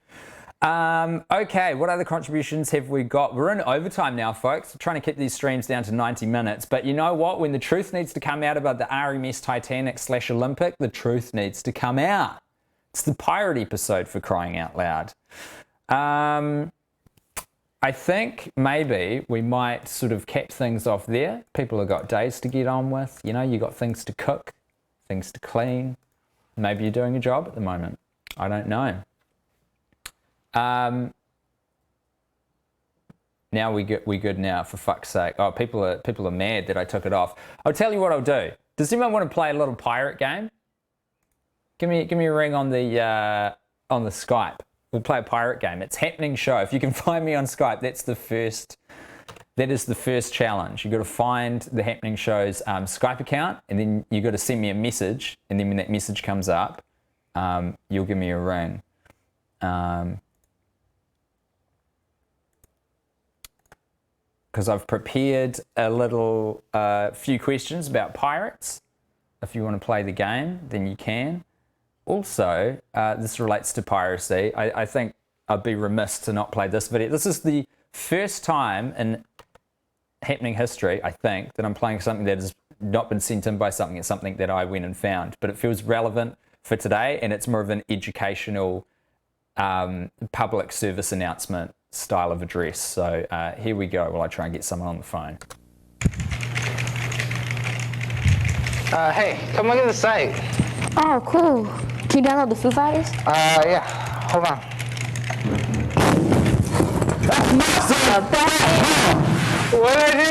Speaker 1: Okay, what other contributions have we got? We're in overtime now, folks. We're trying to keep these streams down to 90 minutes. But you know what? When the truth needs to come out about the RMS Titanic / Olympic, the truth needs to come out. It's the pirate episode, for crying out loud. I think maybe we might sort of cap things off there. People have got days to get on with. You know, you got things to cook, things to clean. Maybe you're doing a job at the moment. I don't know. Now we good now, for fuck's sake. Oh, people are mad that I took it off. I'll tell you what I'll do. Does anyone want to play a little pirate game? Give me a ring on the Skype. We'll play a pirate game. It's Happening Show. If you can find me on Skype, that is the first challenge. You've got to find the Happening Show's Skype account, and then you've got to send me a message, and then when that message comes up, you'll give me a ring. Because I've prepared a little few questions about pirates. If you want to play the game, then you can. Also, this relates to piracy. I think I'd be remiss to not play this video. This is the first time in Happening history, I think, that I'm playing something that has not been sent in by something. It's something that I went and found. But it feels relevant for today, and it's more of an educational public service announcement style of address. So here we go while I try and get someone on the phone.
Speaker 10: Hey, come look at the site.
Speaker 11: Oh, cool. Can you download the Foo Fighters?
Speaker 10: Yeah. Hold on. What'd I do?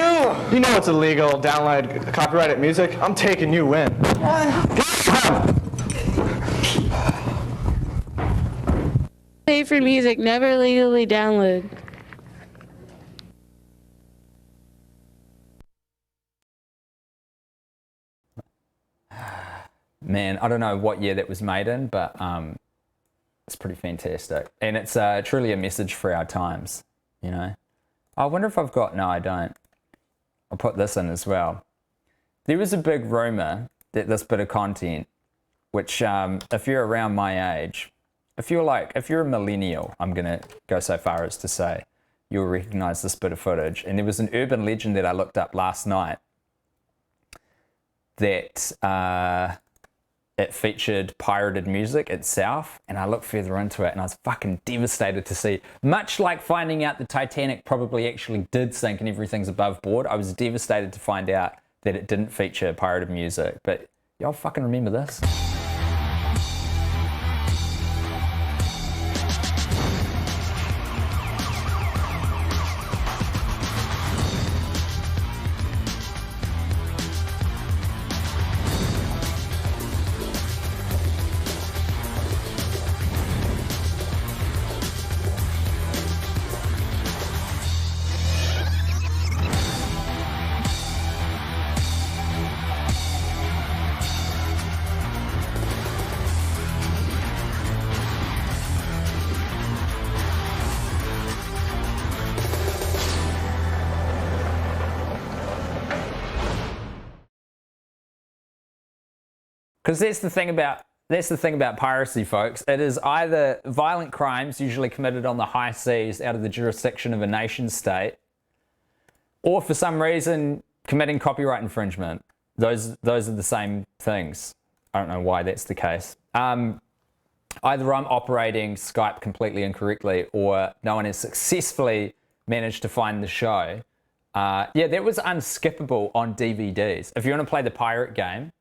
Speaker 12: You know it's illegal. Download copyrighted music. I'm taking you in.
Speaker 11: Pay for music, never legally download.
Speaker 1: Man, I don't know what year that was made in, but it's pretty fantastic. And it's truly a message for our times, you know. I wonder if I've got... No, I don't. I'll put this in as well. There was a big rumor that this bit of content, which if you're around my age, if you're a millennial, I'm going to go so far as to say, you'll recognize this bit of footage. And there was an urban legend that I looked up last night that... it featured pirated music itself, and I looked further into it and I was fucking devastated to see, much like finding out the Titanic probably actually did sink and everything's above board, I was devastated to find out that it didn't feature pirated music. But y'all fucking remember this? Because that's the thing about piracy, folks. It is either violent crimes, usually committed on the high seas out of the jurisdiction of a nation state, or for some reason committing copyright infringement. Those are the same things. I don't know why that's the case. Either I'm operating Skype completely incorrectly, or no one has successfully managed to find the show. Yeah, that was unskippable on DVDs. If you want to play the pirate game,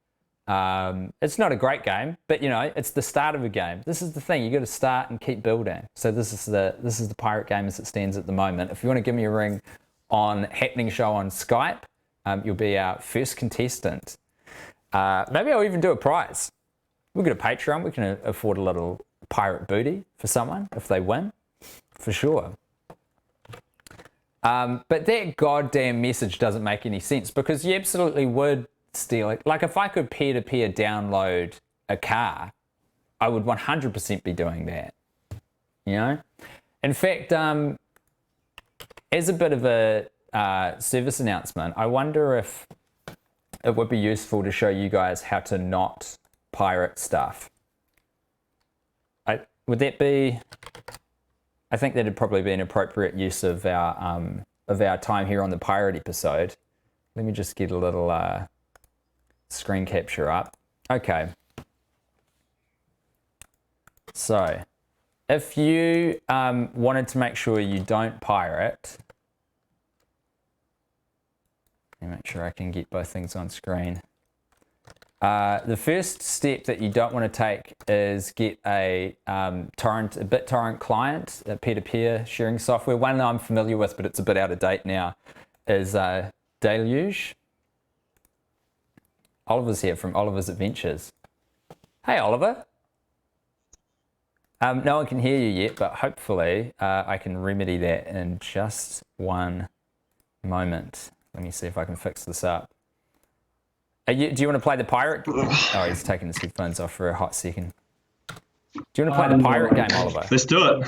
Speaker 1: It's not a great game, but you know, it's the start of a game. This is the thing, you got to start and keep building. So this is the pirate game as it stands at the moment. If you want to give me a ring on Happening Show on Skype, you'll be our first contestant. Maybe I'll even do a prize. We've got a Patreon. We can afford a little pirate booty for someone if they win, for sure. But that goddamn message doesn't make any sense because you absolutely would steal it. Like if I could peer-to-peer download a car, I would 100% be doing that. You know? In fact, as a bit of a service announcement, I wonder if it would be useful to show you guys how to not pirate stuff. Would that be... I think that'd probably be an appropriate use of our time here on the pirate episode. Let me just get a little screen capture up. Okay. So, if you wanted to make sure you don't pirate, let me make sure I can get both things on screen. The first step that you don't want to take is get a BitTorrent client, a peer-to-peer sharing software. One that I'm familiar with, but it's a bit out of date now, is Deluge. Oliver's here from Oliver's Adventures. Hey, Oliver. No one can hear you yet, but hopefully I can remedy that in just one moment. Let me see if I can fix this up. Do you want to play the pirate? Oh, he's taking his headphones off for a hot second. Do you want to play the pirate game, Oliver?
Speaker 4: Let's do it.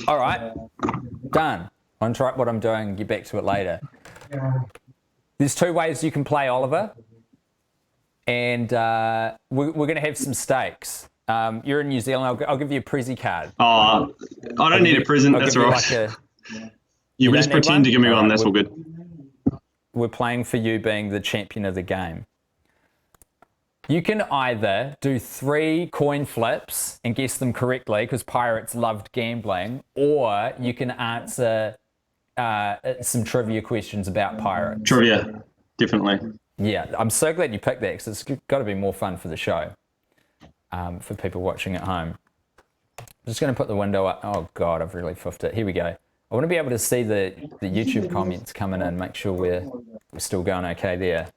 Speaker 1: All right, done. I'll interrupt what I'm doing and get back to it later. There's two ways you can play, Oliver. And we're going to have some stakes. You're in New Zealand. I'll give you a Prezi card.
Speaker 4: Oh, I don't need a present. That's all right. You just pretend to give me one. That's all good.
Speaker 1: We're playing for you being the champion of the game. You can either do 3 coin flips and guess them correctly because pirates loved gambling, or you can answer some trivia questions about pirates.
Speaker 4: Trivia, definitely.
Speaker 1: Yeah, I'm so glad you picked that because it's got to be more fun for the show, for people watching at home. I'm just going to put the window up. Oh, God, I've really fuffed it. Here we go. I want to be able to see the YouTube comments coming in, make sure we're still going okay there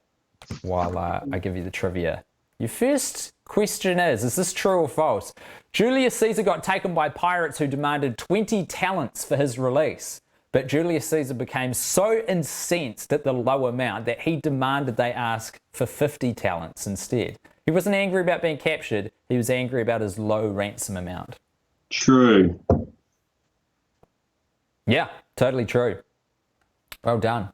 Speaker 1: while I give you the trivia. Your first question is this true or false? Julius Caesar got taken by pirates who demanded 20 talents for his release, but Julius Caesar became so incensed at the low amount that he demanded they ask for 50 talents instead. He wasn't angry about being captured, he was angry about his low ransom amount.
Speaker 4: True.
Speaker 1: Yeah, totally true. Well done.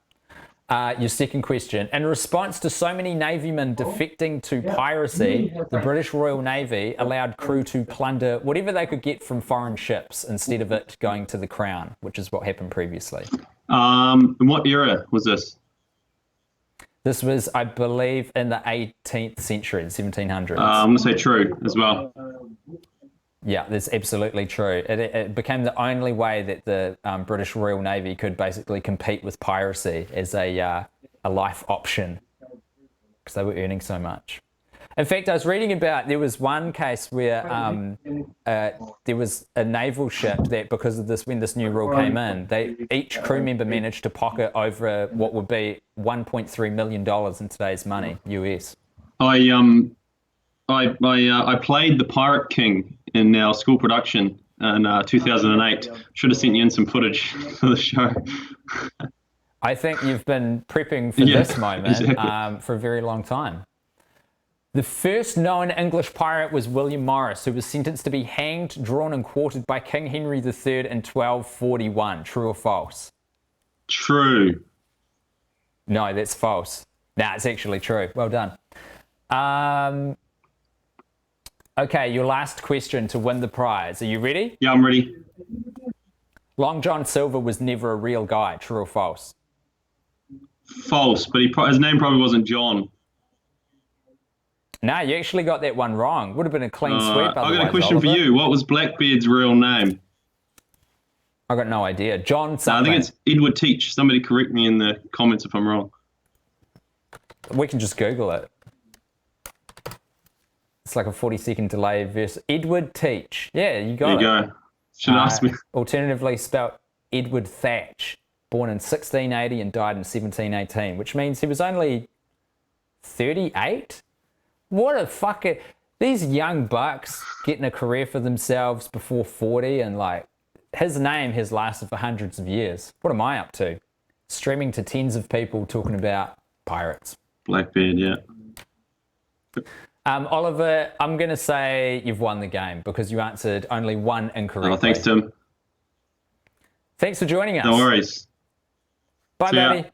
Speaker 1: Your second question. In response to so many Navymen defecting to piracy, the British Royal Navy allowed crew to plunder whatever they could get from foreign ships instead of it going to the Crown, which is what happened previously.
Speaker 4: In what era was this?
Speaker 1: This was, I believe, in the 18th century, the 1700s.
Speaker 4: I'm going to say true as well.
Speaker 1: Yeah, that's absolutely true. It became the only way that the British Royal Navy could basically compete with piracy as a life option because they were earning so much. In fact, I was reading about, there was one case where there was a naval ship that because of this, when this new rule came in, each crew member managed to pocket over what would be $1.3 million in today's money, US.
Speaker 4: I played the Pirate King in our school production in 2008. Should have sent you in some footage for the show.
Speaker 1: I think you've been prepping for this moment
Speaker 4: exactly.
Speaker 1: For a very long time. The first known English pirate was William Morris, who was sentenced to be hanged, drawn and quartered by King Henry III in 1241. True or false?
Speaker 4: True.
Speaker 1: No, that's false. Nah, it's actually true. Well done. Okay, your last question to win the prize. Are you ready?
Speaker 4: Yeah, I'm ready.
Speaker 1: Long John Silver was never a real guy. True or false?
Speaker 4: False, but his name probably wasn't John.
Speaker 1: No, you actually got that one wrong. Would have been a clean sweep.
Speaker 4: I got a question for you. What was Blackbeard's real name?
Speaker 1: I got no idea. John something.
Speaker 4: I think it's Edward Teach. Somebody correct me in the comments if I'm wrong.
Speaker 1: We can just Google it. It's like a 40-second delay versus Edward Teach. Yeah, you got
Speaker 4: There you
Speaker 1: it.
Speaker 4: go. Should ask me.
Speaker 1: Alternatively spelt Edward Thatch, born in 1680 and died in 1718, which means he was only 38? What a fucking... These young bucks getting a career for themselves before 40, and like, his name has lasted for hundreds of years. What am I up to? Streaming to tens of people talking about pirates.
Speaker 4: Blackbeard, yeah.
Speaker 1: Oliver, I'm going to say you've won the game because you answered only one incorrectly.
Speaker 4: Oh, thanks, Tim.
Speaker 1: Thanks for joining us.
Speaker 4: No worries.
Speaker 1: Bye,
Speaker 4: See ya.
Speaker 1: buddy.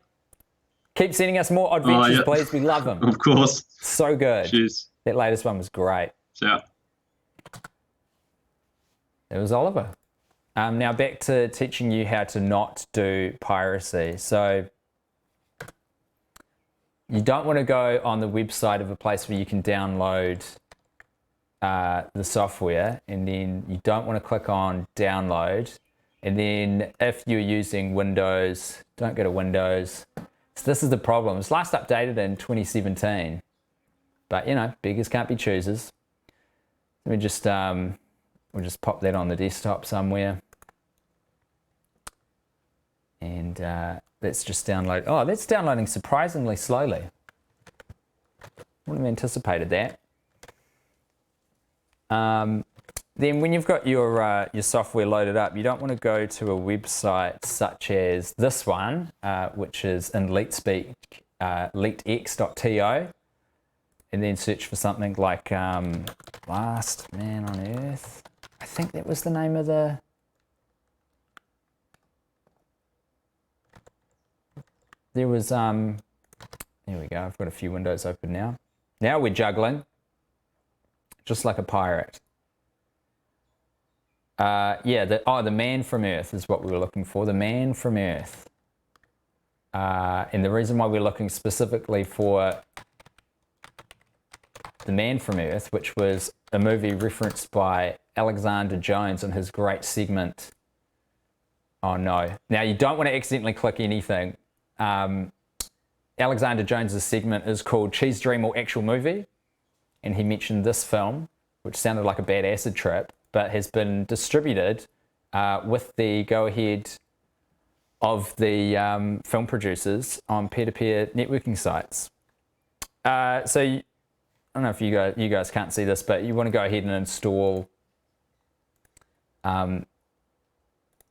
Speaker 1: Keep sending us more Oddventures, please. We love them.
Speaker 4: Of course.
Speaker 1: So good.
Speaker 4: Cheers.
Speaker 1: That latest one was great.
Speaker 4: See ya.
Speaker 1: It was Oliver. Now back to teaching you how to not do piracy. So you don't want to go on the website of a place where you can download the software, and then you don't want to click on download. And then if you're using Windows, don't go to Windows. So this is the problem. It was last updated in 2017, but you know, beggars can't be choosers. Let me just we'll just pop that on the desktop somewhere, and let's just download. Oh, that's downloading surprisingly slowly. Wouldn't have anticipated that. Then when you've got your software loaded up, you don't want to go to a website such as this one, which is in LeetSpeak, leetx.to, and then search for something like Last Man on Earth. I think that was the name of the... There was, here we go, I've got a few windows open now. Now we're juggling, just like a pirate. Yeah, the Man from Earth is what we were looking for, the Man from Earth. And the reason why we're looking specifically for the Man from Earth, which was a movie referenced by Alexander Jones in his great segment. Oh no. Now you don't want to accidentally click anything. Alexander Jones's segment is called Cheese Dream or Actual Movie. And he mentioned this film, which sounded like a bad acid trip, but has been distributed with the go-ahead of the film producers on peer-to-peer networking sites. So I don't know if you guys can't see this, but you want to go ahead and install the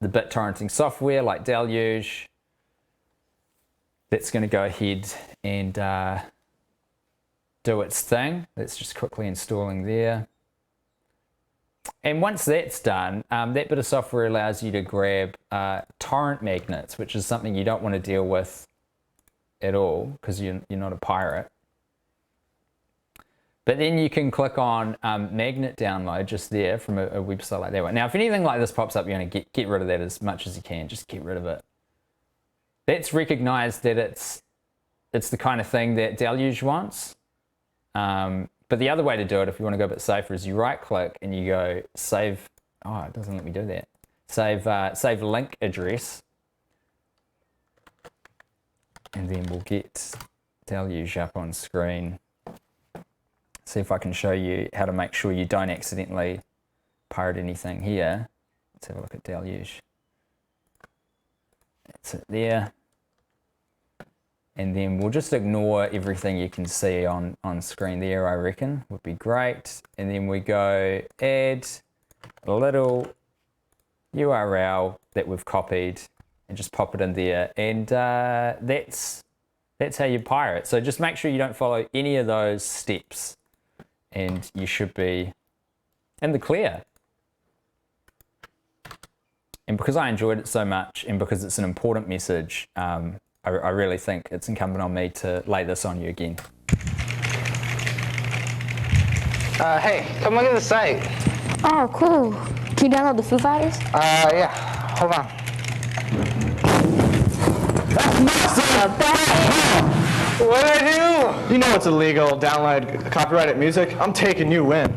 Speaker 1: BitTorrenting software like Deluge. That's going to go ahead and do its thing. That's just quickly installing there. And once that's done, that bit of software allows you to grab torrent magnets, which is something you don't want to deal with at all because you're not a pirate. But then you can click on magnet download just there from a website like that one. Now, if anything like this pops up, you're going to get rid of that as much as you can. Just get rid of it. That's recognized that it's the kind of thing that Deluge wants. But the other way to do it, if you want to go a bit safer, is you right-click and you go save. Oh, it doesn't let me do that. Save link address, and then we'll get Deluge up on screen. See if I can show you how to make sure you don't accidentally pirate anything here. Let's have a look at Deluge. That's it there. And then we'll just ignore everything you can see on screen there, I reckon, would be great. And then we go add a little URL that we've copied and just pop it in there. And that's how you pirate. So just make sure you don't follow any of those steps and you should be in the clear. And because I enjoyed it so much and because it's an important message, I really think it's incumbent on me to lay this on you again.
Speaker 10: Hey, come look at the site.
Speaker 11: Oh, cool. Can you download the Foo Fighters?
Speaker 10: Yeah. Hold on. What did I do?
Speaker 12: You know it's illegal. Download copyrighted music. I'm taking you in.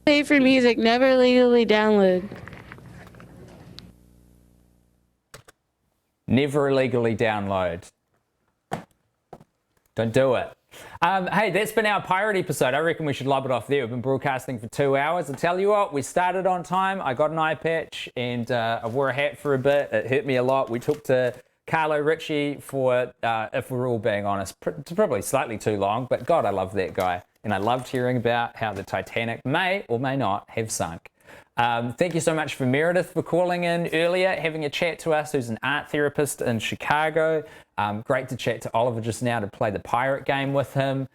Speaker 11: Pay for music, never legally download.
Speaker 1: Never illegally download. Don't do it. Hey, that's been our pirate episode. I reckon we should lob it off there. We've been broadcasting for 2 hours. I tell you what, we started on time. I got an eye patch and I wore a hat for a bit. It hurt me a lot. We took to Carlo, Ritchie for, if we're all being honest, probably slightly too long. But God, I love that guy. And I loved hearing about how the Titanic may or may not have sunk. Thank you so much for Meredith for calling in earlier, having a chat to us, who's an art therapist in Chicago. Great to chat to Oliver just now to play the pirate game with him.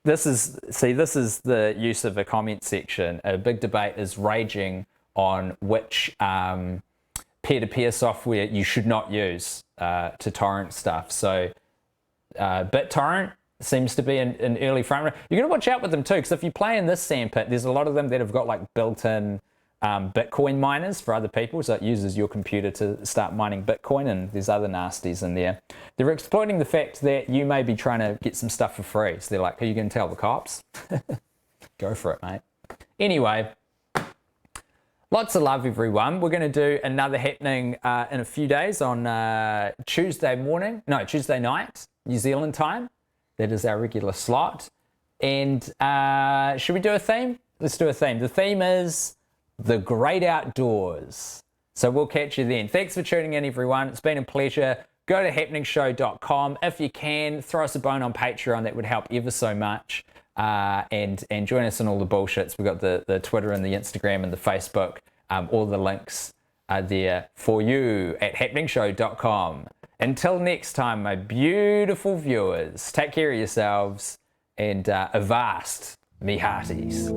Speaker 1: This is the use of a comment section. A big debate is raging on which peer-to-peer software you should not use to torrent stuff. So BitTorrent seems to be an early front runner. You're going to watch out with them too, because if you play in this sandpit, there's a lot of them that have got like built-in Bitcoin miners for other people, so it uses your computer to start mining Bitcoin, and there's other nasties in there. They're exploiting the fact that you may be trying to get some stuff for free, so they're like, are you going to tell the cops? Go for it, mate. Anyway, lots of love, everyone. We're going to do another happening in a few days on Tuesday night, New Zealand time. That is our regular slot. And should we do a theme? Let's do a theme. The theme is the great outdoors. So we'll catch you then. Thanks for tuning in, everyone. It's been a pleasure. Go to happeningshow.com. If you can, throw us a bone on Patreon. That would help ever so much. And join us in all the bullshits. We've got the Twitter and the Instagram and the Facebook. All the links are there for you at happeningshow.com. Until next time, my beautiful viewers, take care of yourselves and avast, me hearties.